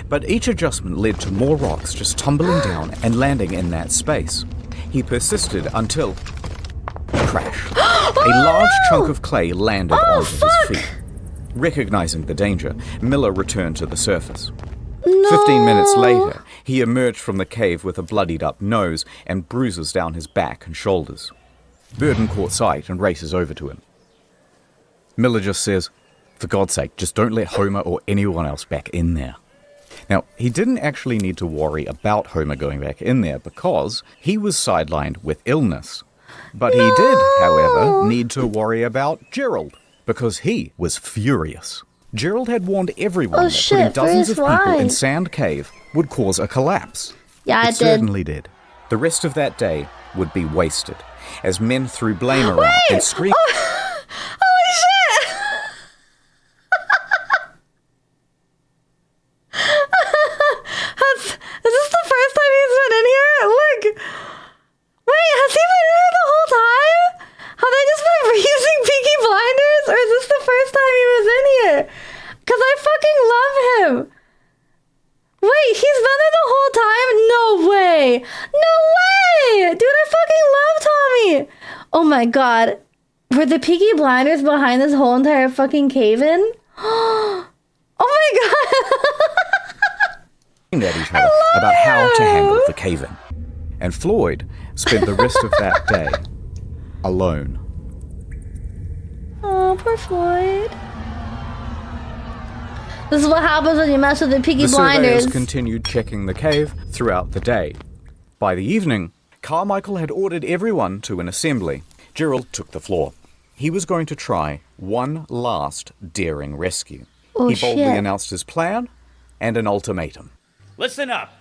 But each adjustment led to more rocks just tumbling down and landing in that space. He persisted until... crash. A large chunk of clay landed onto his feet. Recognizing the danger, Miller returned to the surface. 15 minutes later, he emerged from the cave with a bloodied up nose and bruises down his back and shoulders. Burden caught sight and races over to him. Miller just says, "For God's sake, just don't let Homer or anyone else back in there." Now, he didn't actually need to worry about Homer going back in there because he was sidelined with illness. But he did, however, need to worry about Gerald because he was furious. Gerald had warned everyone that putting dozens of people in Sand Cave would cause a collapse. Yeah, it certainly did. The rest of that day would be wasted as men threw blame around and screamed. Holy shit! Is this the first time he's been in here? Look! Wait, has he been in here the whole time? Have they just been using Peaky Blinders? Or is this the first time he was in here? Because I fucking love him! Wait, he's been there the whole time? No way! No way! Dude, I fucking love Tommy! Oh my god. Were the Peaky Blinders behind this whole entire fucking cave-in? Oh my god! At each other about how to handle the cave-in. And Floyd spent the rest of that day alone. Oh, poor Floyd. This is what happens when you mess with the Peaky Blinders. The surveyors continued checking the cave throughout the day. By the evening, Carmichael had ordered everyone to an assembly. Gerald took the floor. He was going to try one last daring rescue. He boldly announced his plan and an ultimatum. Listen up.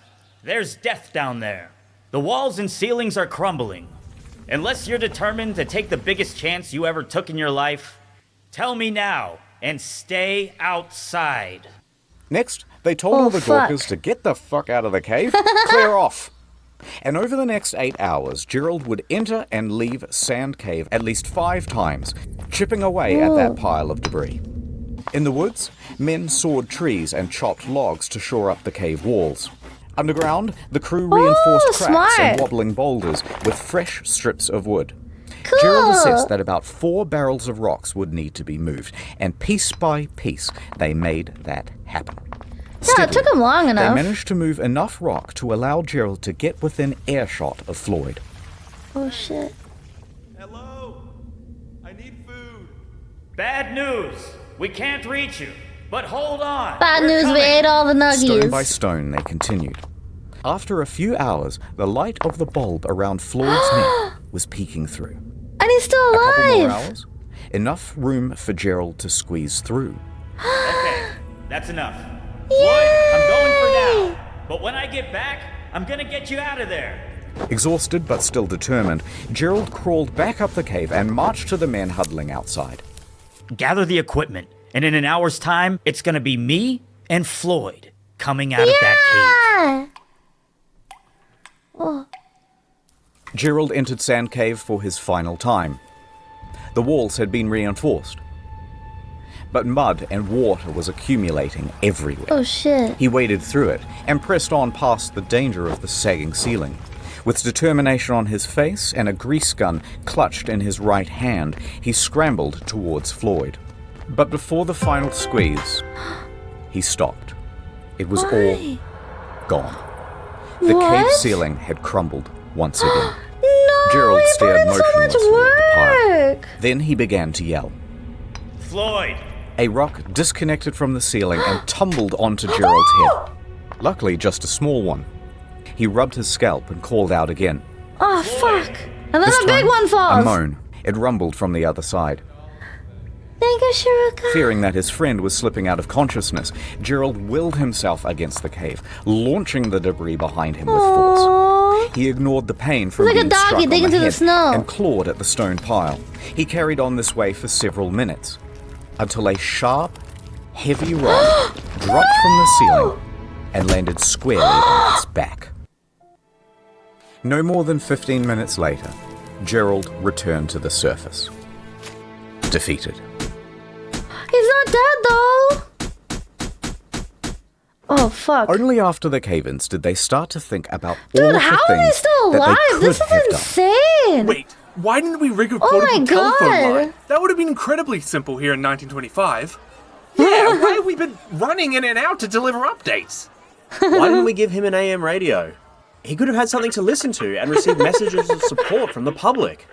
There's death down there. The walls and ceilings are crumbling. Unless you're determined to take the biggest chance you ever took in your life, tell me now and stay outside. Next, they told all the Gawkers to get the fuck out of the cave, clear off. And over the next 8 hours, Gerald would enter and leave Sand Cave at least 5 times, chipping away at that pile of debris. In the woods, men sawed trees and chopped logs to shore up the cave walls. Underground, the crew reinforced cracks and wobbling boulders with fresh strips of wood. Cool. Gerald assessed that about 4 barrels of rocks would need to be moved, and piece by piece, they made that happen. Yeah, it took them long enough. They managed to move enough rock to allow Gerald to get within earshot of Floyd. Oh, shit. Hello? I need food. Bad news. We can't reach you. But hold on. Bad news, we ate all the nuggies. Stone by stone, they continued. After a few hours, the light of the bulb around Floyd's neck was peeking through. And he's still alive. A couple more hours, enough room for Gerald to squeeze through. Okay, that's enough. Floyd, I'm going for now. But when I get back, I'm gonna get you out of there. Exhausted but still determined, Gerald crawled back up the cave and marched to the men huddling outside. Gather the equipment, and in an hour's time, it's gonna be me and Floyd coming out of that cave. Oh. Gerald entered Sand Cave for his final time. The walls had been reinforced, but mud and water was accumulating everywhere. Oh shit. He waded through it and pressed on past the danger of the sagging ceiling. With determination on his face and a grease gun clutched in his right hand, he scrambled towards Floyd. But before the final squeeze, he stopped. It was all gone. The cave ceiling had crumbled once again. No, Gerald stared motionlessly at the pile. work. Then he began to yell. Floyd! A rock disconnected from the ceiling and tumbled onto Gerald's head. Luckily, just a small one. He rubbed his scalp and called out again. Oh, fuck. And then This a big time, one falls. A moan. It rumbled from the other side. Thank you, Shiruka. Fearing that his friend was slipping out of consciousness, Gerald willed himself against the cave, launching the debris behind him with force. Aww. He ignored the pain from Like a being doggy struck on digging the through the head snow. and clawed at the stone pile. He carried on this way for several minutes, until a sharp, heavy rock dropped from the ceiling and landed squarely on his back. No more than 15 minutes later, Gerald returned to the surface. Defeated. He's not dead, though. Oh, fuck. Only after the cave-ins did they start to think about Dude, all of how the are they things still that alive? they could This is have done. insane. Wait, why didn't we rig a Oh portable my telephone God. line? That would have been incredibly simple here in 1925. Yeah, why have we been running in and out to deliver updates? Why didn't we give him an AM radio? He could have had something to listen to and receive messages of support from the public.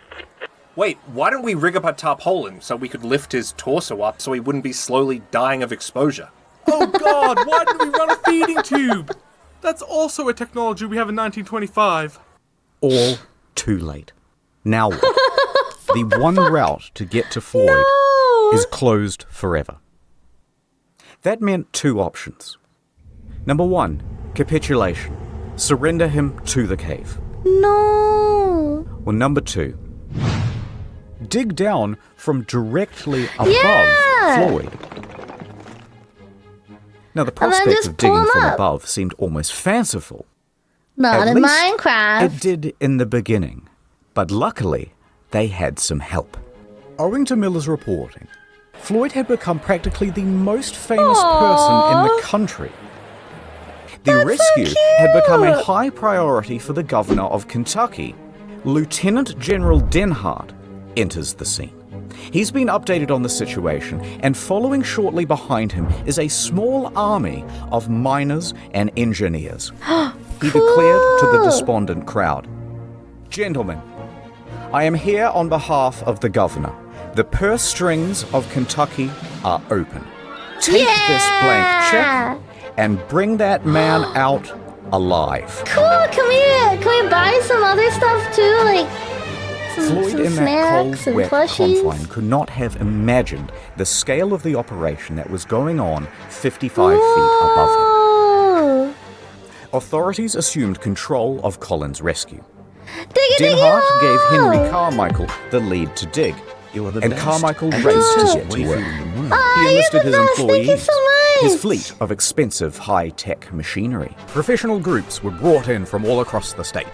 Wait, why don't we rig up a tarpaulin so we could lift his torso up so he wouldn't be slowly dying of exposure? Oh god, why didn't we run a feeding tube? That's also a technology we have in 1925. All too late. Now what? The one route to get to Floyd is closed forever. That meant 2 options. Number 1, capitulation. Surrender him to the cave. No. Or number 2, dig down from directly above Floyd. Now the And then prospect just of pull digging him from up. above seemed almost fanciful. Not At in least Minecraft. It did in the beginning, but luckily they had some help. Owing to Miller's reporting, Floyd had become practically the most famous person in the country. The rescue had become a high priority for the governor of Kentucky. Lieutenant General Denhart enters the scene. He's been updated on the situation, and following shortly behind him is a small army of miners and engineers. He declared to the despondent crowd, "Gentlemen, I am here on behalf of the governor. The purse strings of Kentucky are open. Take this blank check and bring that man out alive." Cool, can we buy some other stuff too? Like Floyd some in that snacks cold, and wet plushies? confine could not have imagined the scale of the operation that was going on 55 feet above him. Whoa. Authorities assumed control of Colin's rescue. Denhart Denhart gave Henry Carmichael the lead to dig, and Carmichael raced to get to work. He enlisted his employees, his fleet of expensive high-tech machinery. Professional groups were brought in from all across the state.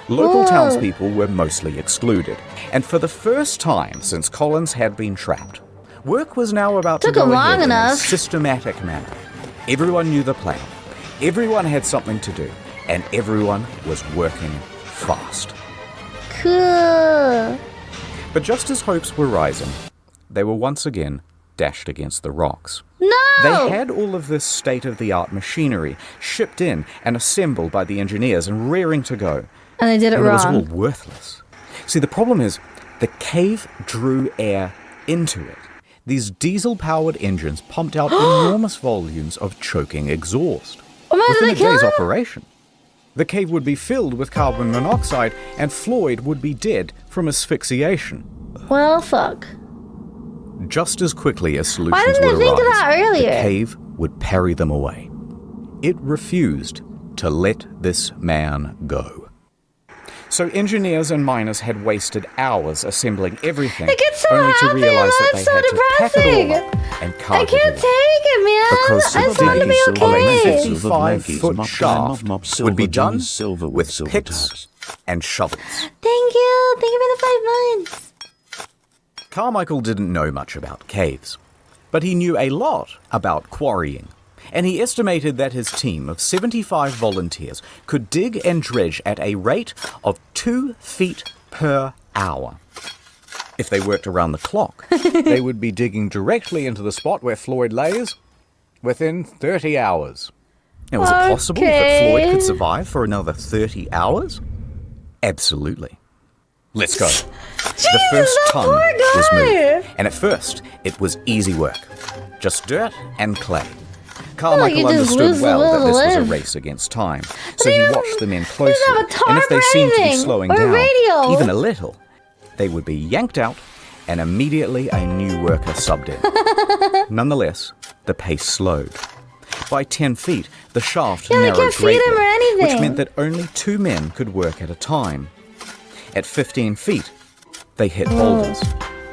Local townspeople were mostly excluded, and for the first time since Collins had been trapped, work was now about to go ahead in a systematic manner. Everyone knew the plan, everyone had something to do, and everyone was working fast. Cool. But just as hopes were rising, they were once again dashed against the rocks. No! They had all of this state-of-the-art machinery shipped in and assembled by the engineers and raring to go. And they did it wrong. It was all worthless. See, the problem is, the cave drew air into it. These diesel-powered engines pumped out enormous volumes of choking exhaust. Within a day's operation, the cave would be filled with carbon monoxide, and Floyd would be dead from asphyxiation. Well, fuck. Just as quickly as solutions Why didn't would they think of that arise, earlier? the cave would parry them away. It refused to let this man go. So engineers and miners had wasted hours assembling everything, It gets so only to happy, realize that that's they so had to pack it all depressing. up and I cart it can't away. take it, man. Because I just want to be okay. a 55-foot shaft would be done with picks and shovels. Thank you. Thank you for the 5 months. Carmichael didn't know much about caves, but he knew a lot about quarrying, and he estimated that his team of 75 volunteers could dig and dredge at a rate of 2 feet per hour. If they worked around the clock, they would be digging directly into the spot where Floyd lays within 30 hours. Now, was it possible that Floyd could survive for another 30 hours? Absolutely. Let's go. The first ton was moved, and at first, it was easy work. Just dirt and clay. Carmichael understood well that this was a race against time, so he watched the men closely, and if they seemed to be slowing down, even a little, they would be yanked out, and immediately a new worker subbed in. Nonetheless, the pace slowed. By 10 feet, the shaft narrowed greatly, which meant that only 2 men could work at a time. At 15 feet, they hit boulders.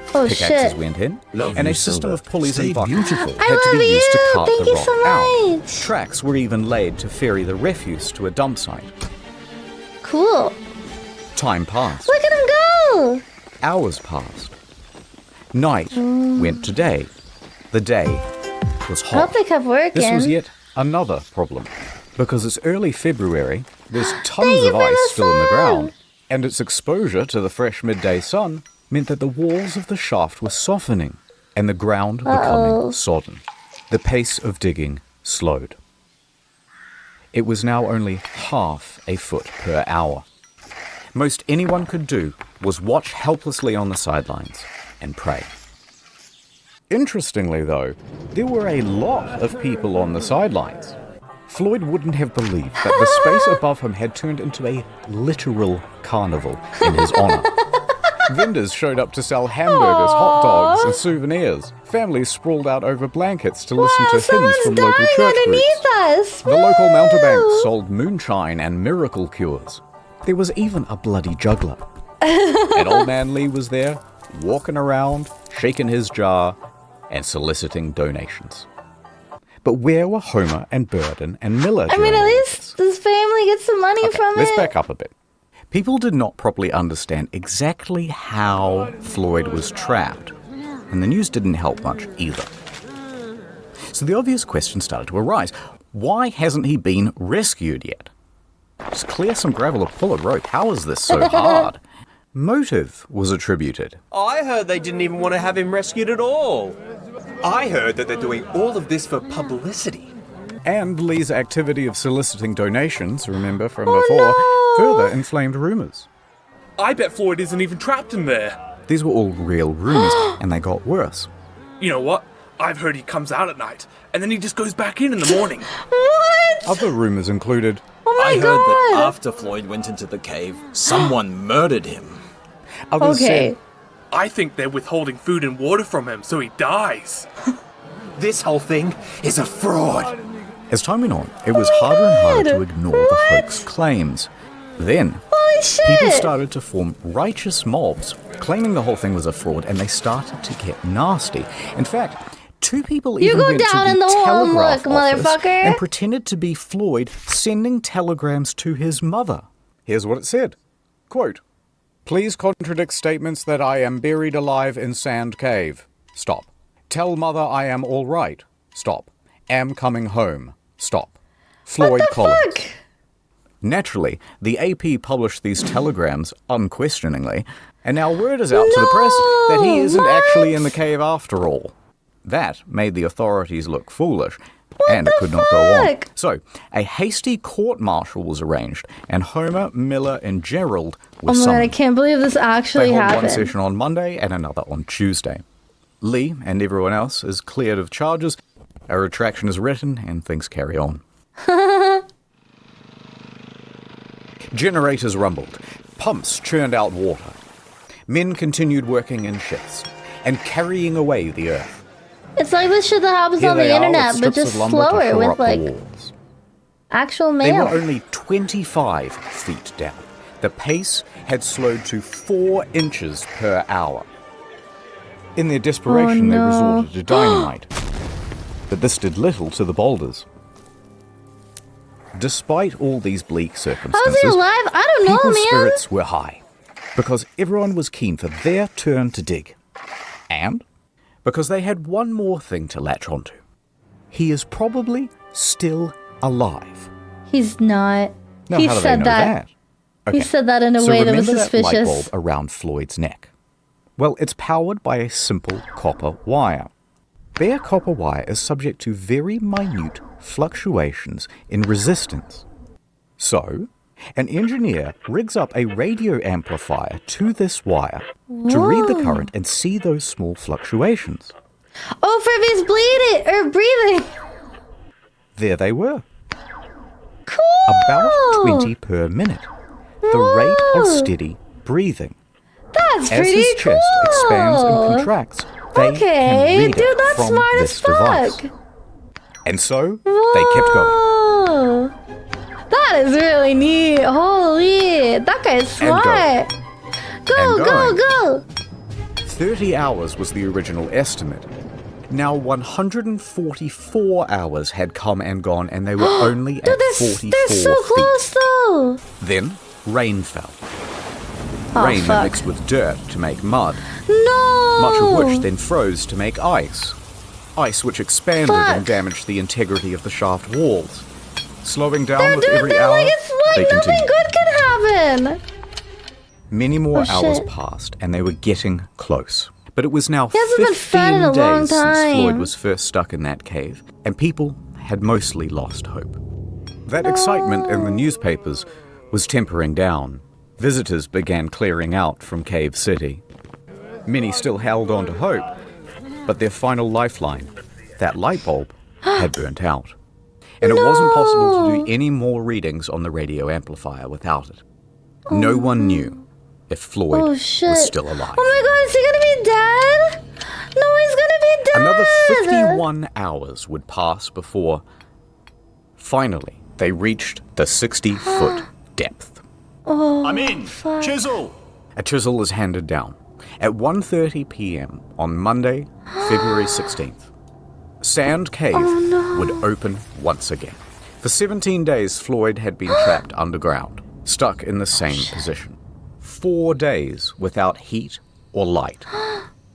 Pickaxes went in, and a system of pulleys and buckets had to be used to cart the rock out. Tracks were even laid to ferry the refuse to a dump site. Cool. Time passed. Look at him go. Hours passed. Night went to day. The day was hot. I hope they kept working. This was yet another problem, because it's early February, there's tons of ice still in the ground, and its exposure to the fresh midday sun meant that the walls of the shaft were softening and the ground becoming sodden. The pace of digging slowed. It was now only half a foot per hour. Most anyone could do was watch helplessly on the sidelines and pray. Interestingly, though, there were a lot of people on the sidelines. Floyd wouldn't have believed that the space above him had turned into a literal carnival in his honor. Vendors showed up to sell hamburgers, hot dogs, and souvenirs. Families sprawled out over blankets to listen to hymns from local church groups. The local mountebanks sold moonshine and miracle cures. There was even a bloody juggler. And Old Man Lee was there, walking around, shaking his jar, and soliciting donations. But where were Homer and Burden and Miller? I mean, at least this family gets some money from it. Let's back up a bit. People did not properly understand exactly how Floyd was trapped, and the news didn't help much either. So the obvious question started to arise. Why hasn't he been rescued yet? Just clear some gravel or pull a rope. How is this so hard? Motive was attributed. I heard they didn't even want to have him rescued at all. I heard that they're doing all of this for publicity. And Lee's activity of soliciting donations, remember from before, further inflamed rumors. I bet Floyd isn't even trapped in there. These were all real rumors, and they got worse. You know what? I've heard he comes out at night, and then he just goes back in the morning. What? Other rumors included... I heard that after Floyd went into the cave, someone murdered him. Others said, I think they're withholding food and water from him so he dies. This whole thing is a fraud. As time went on, it was harder and harder to ignore the hoax claims. Then, people started to form righteous mobs, claiming the whole thing was a fraud, and they started to get nasty. In fact, 2 people You even go went down to in the hole and telegraph look, office motherfucker. and pretended to be Floyd sending telegrams to his mother. Here's what it said. Quote, "Please contradict statements that I am buried alive in Sand Cave. Stop. Tell mother I am all right. Stop. Am coming home. Stop. Floyd Collins." Fuck. Naturally, the AP published these telegrams unquestioningly, and now word is out to the press that he isn't actually in the cave after all. That made the authorities look foolish, and it could not go on. So, a hasty court-martial was arranged, and Homer, Miller, and Gerald were Oh my god, I summoned. can't believe this actually They hold happened. one session on Monday and another on Tuesday. Lee and everyone else is cleared of charges, a retraction is written, and things carry on. Generators rumbled, pumps churned out water. Men continued working in shifts and carrying away the earth. It's like this shit that happens Here on they the are with internet, but strips just of lumber to slower shore with up the like walls. actual They mail. were only 25 feet down. The pace had slowed to 4 inches per hour. In their desperation, they resorted to dynamite. But this did little to the boulders. Despite all these bleak circumstances, How's he alive? I don't know, people's man. spirits were high. Because everyone was keen for their turn to dig. And because they had one more thing to latch onto. He is probably still alive. He's not. Now, He how do they said know that. Okay. He said that in a So way that was remember that light suspicious. bulb around Floyd's neck? Well, it's powered by a simple copper wire. Bare copper wire is subject to very minute fluctuations in resistance. So, an engineer rigs up a radio amplifier to this wire to read the current and see those small fluctuations. Oh, for if he's bleeding or breathing. There they were. Cool. About 20 per minute. The rate of steady breathing. That's As pretty his cool. chest expands and contracts, they Okay, can read dude, it that's from smart this as fuck. device. And so, they kept going. Whoa. That is really neat. Holy, that guy's smart. Go, And go, going. go. 30 hours was the original estimate. Now 144 hours had come and gone, and they were only at 44 They're so feet. close though. Then, rain fell. Oh, Rain fuck. mixed with dirt to make mud, No. much of which then froze to make ice. Ice which expanded Fuck. and damaged the integrity of the shaft walls. Slowing down They're with doing every that hour, like it's they like nothing continued. good can happen. Many more Oh, hours shit. passed, and they were getting close. But it was now He hasn't been 15 fed in a long days since Floyd time. was first stuck in that cave, and people had mostly lost hope. That excitement in the newspapers was tempering down. Visitors began clearing out from Cave City. Many still held on to hope, but their final lifeline, that light bulb, had burnt out. And it wasn't possible to do any more readings on the radio amplifier without it. No one knew if Floyd Oh shit. was still alive. Oh my god, is he gonna be dead? No, he's gonna be dead. Another 51 hours would pass before, finally, they reached the 60-foot depth. Oh, I'm in. fuck. Chisel. A chisel is handed down at 1:30 p.m. on Monday, February 16th. Sand Cave would open once again. For 17 days, Floyd had been trapped underground, stuck in the same position. 4 days without heat or light.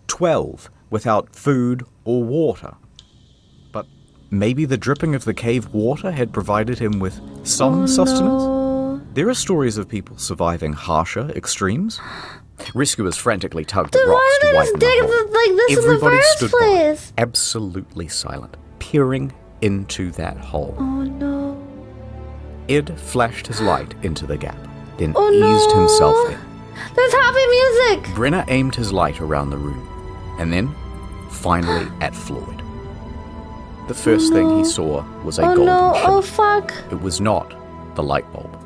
12 without food or water. But maybe the dripping of the cave water had provided him with some sustenance? There are stories of people surviving harsher extremes. Rescuers frantically tugged at Dude, why rocks did to they widen just the dig hole. like this in the Everybody first stood place? by, absolutely silent, peering into that hole. Oh no. Ed flashed his light into the gap, then Oh, eased no. himself in. There's happy music. Brenner aimed his light around the room, and then, finally, at Floyd. The first thing he saw was a Oh golden no. shimmer. Oh fuck. It was not the light bulb.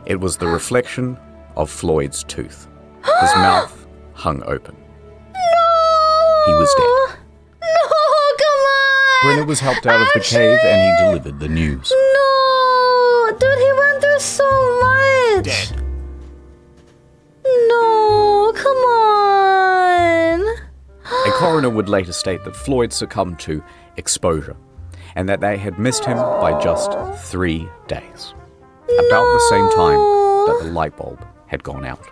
It was the reflection of Floyd's tooth. His mouth hung open. He was dead. No, come on. Brenner was helped out of the cave, and he delivered the news. No, dude, he went through so much. Dead. No, come on. A coroner would later state that Floyd succumbed to exposure, and that they had missed him by just 3 days. About the same time that the light bulb had gone out.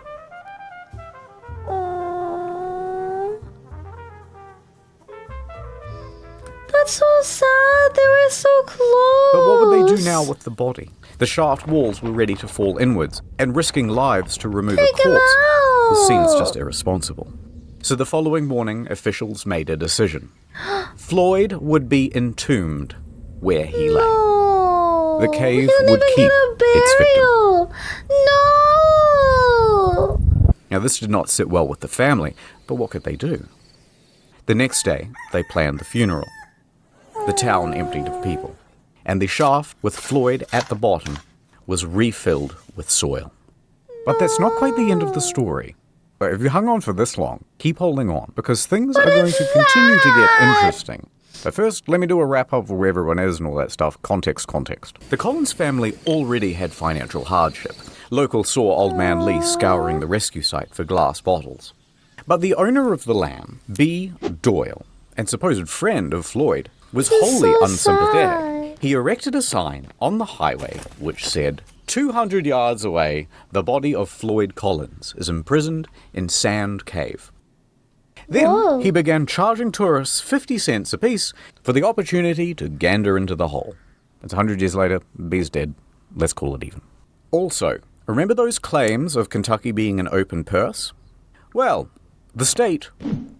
That's so sad. They were so close. But what would they do now with the body? The shaft walls were ready to fall inwards, and risking lives to remove a corpse seems just irresponsible. So the following morning, officials made a decision. Floyd would be entombed where he lay. The cave would keep its victim. No! Now this did not sit well with the family, but what could they do? The next day, they planned the funeral. The town emptied of people, and the shaft with Floyd at the bottom was refilled with soil. But that's not quite the end of the story. But if you hung on for this long, keep holding on, because things are going to continue to get interesting. But first, let me do a wrap-up of where everyone is and all that stuff. Context. The Collins family already had financial hardship. Locals saw Old Man Lee scouring the rescue site for glass bottles. But the owner of the land, B. Doyle, and supposed friend of Floyd, was wholly unsympathetic. He erected a sign on the highway which said, 200 yards away, the body of Floyd Collins is imprisoned in Sand Cave. Then he began charging tourists 50 cents apiece for the opportunity to gander into the hole. It's 100 years later, B's dead. Let's call it even. Also, remember those claims of Kentucky being an open purse? Well, the state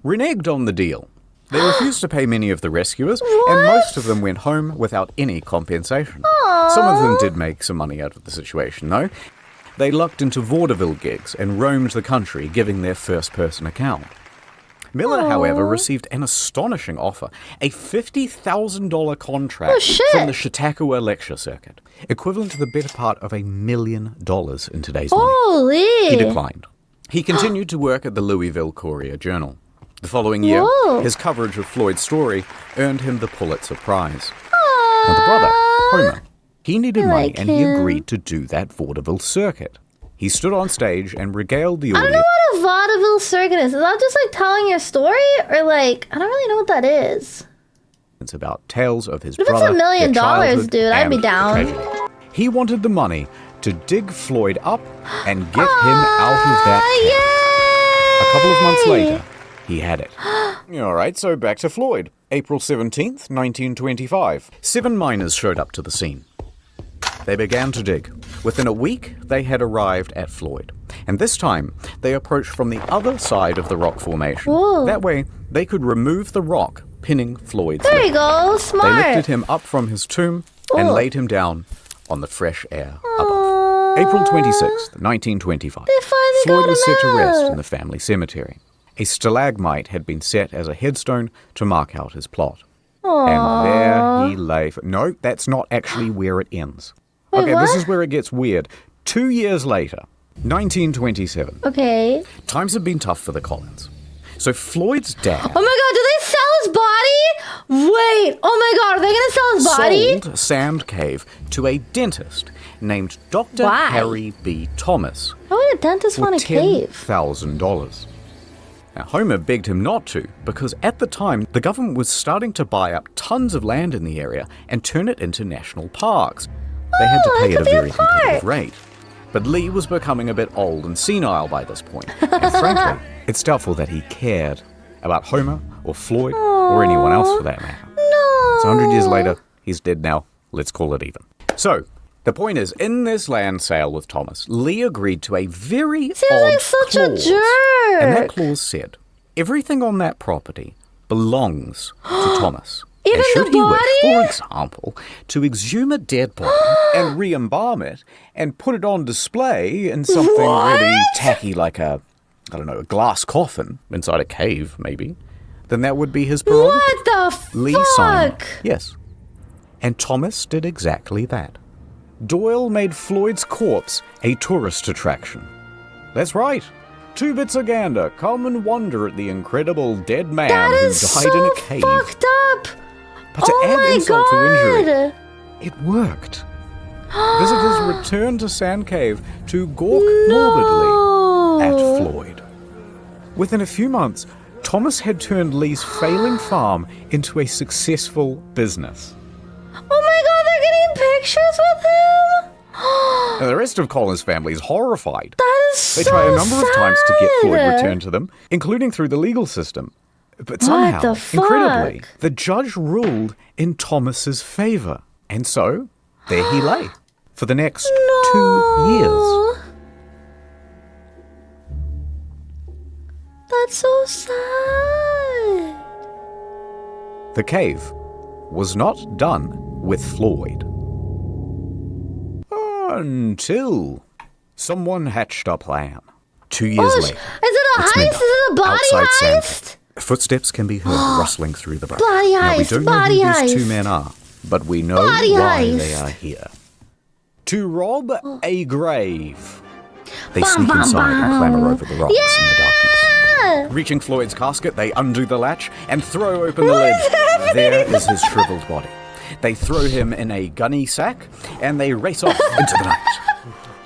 reneged on the deal. They refused to pay many of the rescuers, and most of them went home without any compensation. Some of them did make some money out of the situation, though. They lucked into vaudeville gigs and roamed the country, giving their first-person account. Miller, however, received an astonishing offer, a $50,000 contract from the Chautauqua Lecture Circuit, equivalent to the better part of $1 million in today's money. He declined. He continued to work at the Louisville Courier-Journal. The following year, his coverage of Floyd's story earned him the Pulitzer Prize. Now the brother, Homer, he needed money and he agreed to do that vaudeville circuit. He stood on stage and regaled the audience. I don't know what a vaudeville circuit is. Is that just like telling your story? Or like, I don't really know what that is. It's about tales of his brother. If it's $1 million, dude, I'd be down. He wanted the money to dig Floyd up and get him out of that cave. A couple of months later, he had it. Alright, so back to Floyd. April 17th, 1925. 7 miners showed up to the scene. They began to dig. Within a week, they had arrived at Floyd. And this time, they approached from the other side of the rock formation. That way, they could remove the rock, pinning Floyd's There you go, smart. They lifted him up from his tomb and laid him down on the fresh air above. April 26th, 1925. Floyd was set to rest in the family cemetery. A stalagmite had been set as a headstone to mark out his plot. And there he lay. No, that's not actually where it ends. Okay, this is where it gets weird. 2 years later, 1927. Okay. Times have been tough for the Collins. So Floyd's dad... Oh my god, do they sell his body? Wait, oh my god, are they going to sell his body? Sold Sand Cave to a dentist named Dr. Harry B. Thomas. Why would a dentist want a cave? $10,000. Now, Homer begged him not to, because at the time, the government was starting to buy up tons of land in the area and turn it into national parks. They had to pay at a very competitive rate. But Lee was becoming a bit old and senile by this point, and frankly, it's doubtful that he cared about Homer or Floyd or anyone else for that matter. So 100 years later, he's dead now. Let's call it even. So, the point is, in this land sale with Thomas, Lee agreed to a very odd such clause. A jerk. And that clause said, everything on that property belongs to Thomas. Even and should the he body? wish, for example, to exhume a dead body and re-embalm it and put it on display in something really tacky like a glass coffin inside a cave, maybe, then that would be his prerogative. What the fuck? Lee signed. Yes. And Thomas did exactly that. Doyle made Floyd's corpse a tourist attraction. That's right. 2 bits of gander, come and wonder at the incredible dead man who died in a cave. Fucked up. But to add insult to injury, it worked. Visitors returned to Sand Cave to gawk morbidly at Floyd. Within a few months, Thomas had turned Lee's failing farm into a successful business. Oh my god, they're getting pictures with him? And the rest of Colin's family is horrified. That is They so try a number of times to get Floyd sad. returned to them, including through the legal system. But somehow, the fuck? incredibly, the judge ruled in Thomas's favor. And so, there he lay for the next 2 years. That's so sad. The cave was not done with Floyd. Until someone hatched a plan. 2 years later. Is it a it's heist? midnight, Is it a body outside heist? Sandpit. Footsteps can be heard rustling through the brush. Body Now, we heist, don't know body who these heist. two men are, but we know Body why heist. they are here. To rob a grave. They Bum, sneak bum, inside and bum. clamber over the rocks in the darkness. Yeah! Reaching Floyd's casket, they undo the latch and throw open the lid. There is his shriveled body. They throw him in a gunny sack and they race off into the night.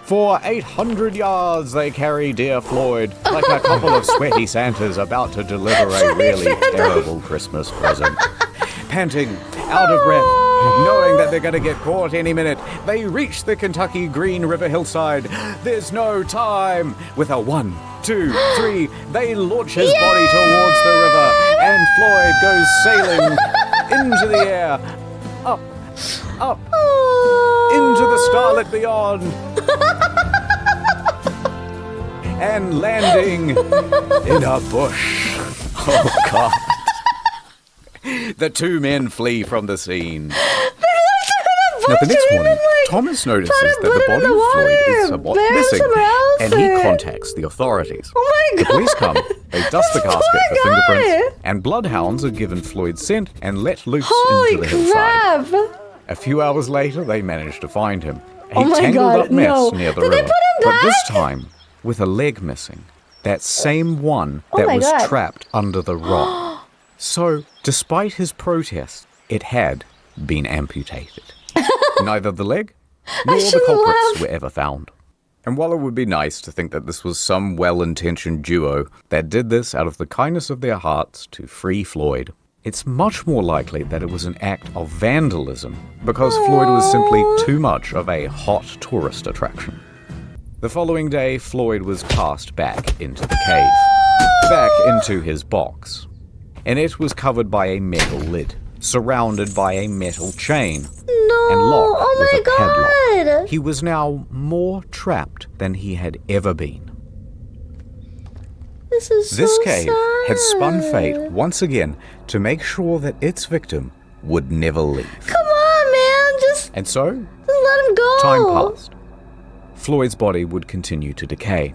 For 800 yards they carry dear Floyd like a couple of sweaty Santas about to deliver a really terrible Christmas present. Panting, out of breath, knowing that they're going to get caught any minute, they reach the Kentucky Green River hillside. There's no time. With a 1, 2, 3, they launch his body towards the river, and Floyd goes sailing into the air, up, up, into the starlit beyond, and landing in a bush. Oh, God. The two men flee from the scene. Now, the next morning, Thomas notices that the body of Floyd is somewhat missing, and he contacts the authorities. Oh my The god! police come, they dust the casket Oh for my fingerprints, God. and bloodhounds are given Floyd's scent and let loose Holy into the hillside. crap! A few hours later, they manage to find him. A Oh my tangled God, up mess no. near the Did they river. put him But this back? time, with a leg missing. That same one Oh that my was God. trapped under the rock. So, despite his protest, it had been amputated. Neither the leg nor the shouldn't culprits laugh. were ever found. And while it would be nice to think that this was some well-intentioned duo that did this out of the kindness of their hearts to free Floyd, it's much more likely that it was an act of vandalism because Floyd was simply too much of a hot tourist attraction. The following day, Floyd was cast back into the cave, back into his box, and it was covered by a metal lid, surrounded by a metal chain, and locked with a padlock. He was now more trapped than he had ever been. This is This so cave sad. had spun fate once again to make sure that its victim would never leave. Come on, man! Just And so, let him go! time passed. Floyd's body would continue to decay.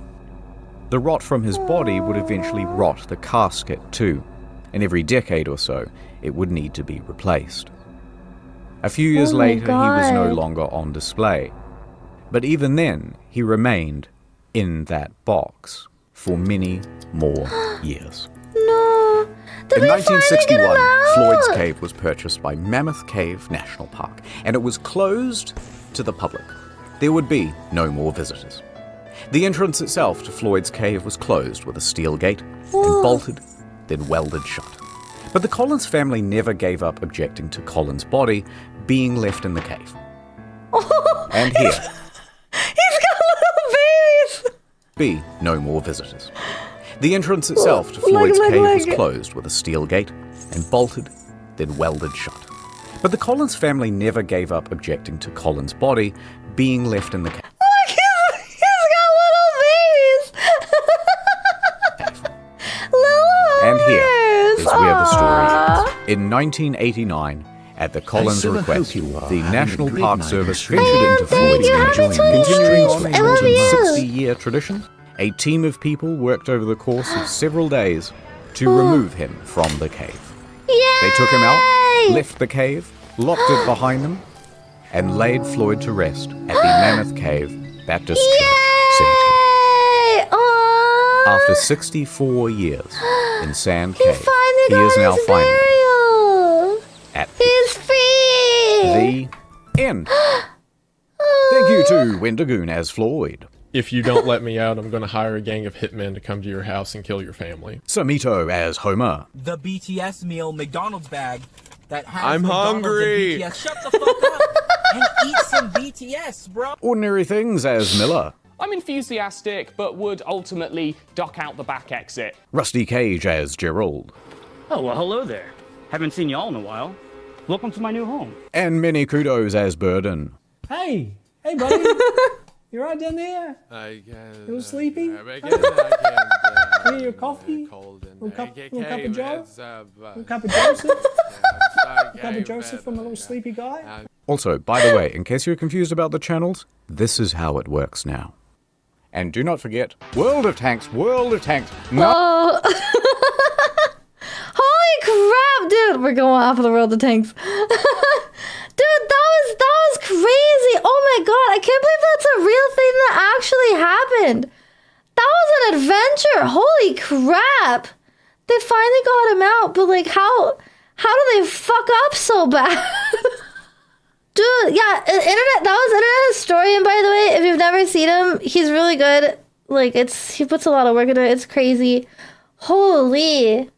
The rot from his body would eventually rot the casket too, and every decade or so, it would need to be replaced. A few years Oh my later, he was no God. longer on display. But even then, he remained in that box for many more years. No! Did In they finally get him 1961, out? Floyd's cave was purchased by Mammoth Cave National Park, and it was closed to the public. There would be no more visitors. The entrance itself to Floyd's cave was closed with a steel gate, and bolted, then welded shut. But the Collins family never gave up objecting to Colin's body being left in the cave. And here, He's got little babies! be no more visitors. The entrance itself to Leg, Floyd's leg, cave leg. was closed with a steel gate, and bolted, then welded shut. But the Collins family never gave up objecting to Colin's body being left in the cave. Look, he's got little babies! Little And here is where the story Aw. ends. In 1989, at the Collins so request, hope you are the having National a great Park night Service and ventured into thank Floyd's you. Happy cave. 20 Continuing years. on a I love more than you. 60-year tradition, a team of people worked over the course of several days to remove him from the cave. Yay! They took him out, left the cave, locked it behind them, and laid Floyd to rest at the Mammoth Cave Baptist Church Cemetery. Yay! Aw. After 64 years in Sand He Cave, finally he got is now his finally burial. at He's free! the end. Thank you to Wendigoon as Floyd. If you don't let me out, I'm going to hire a gang of hitmen to come to your house and kill your family. Samito as Homer. The BTS meal McDonald's bag that has I'm McDonald's hungry. and BTS. Shut the fuck up and eat some BTS, bro. Ordinary Things as Miller. I'm enthusiastic, but would ultimately duck out the back exit. Rusty Cage as Gerald. Oh, well, hello there. Haven't seen y'all in a while. Welcome to my new home. And many kudos as Burden. Hey, buddy. You right down there? I guess. You little sleepy? I need your coffee? Little cup of Joe? Little cup of Joseph? Cup of Joseph from a little sleepy guy? Also, by the way, in case you're confused about the channels, this is how it works now. And do not forget, World of Tanks. Oh. Holy crap, dude. We're going off of the World of Tanks. Dude, that was crazy. Oh my god, I can't believe that's a real thing that actually happened. That was an adventure. Holy crap. They finally got him out, but like how do they fuck up so bad? Dude, yeah, that was Internet Historian, by the way. If you've never seen him, he's really good. Like, he puts a lot of work into it. It's crazy. Holy.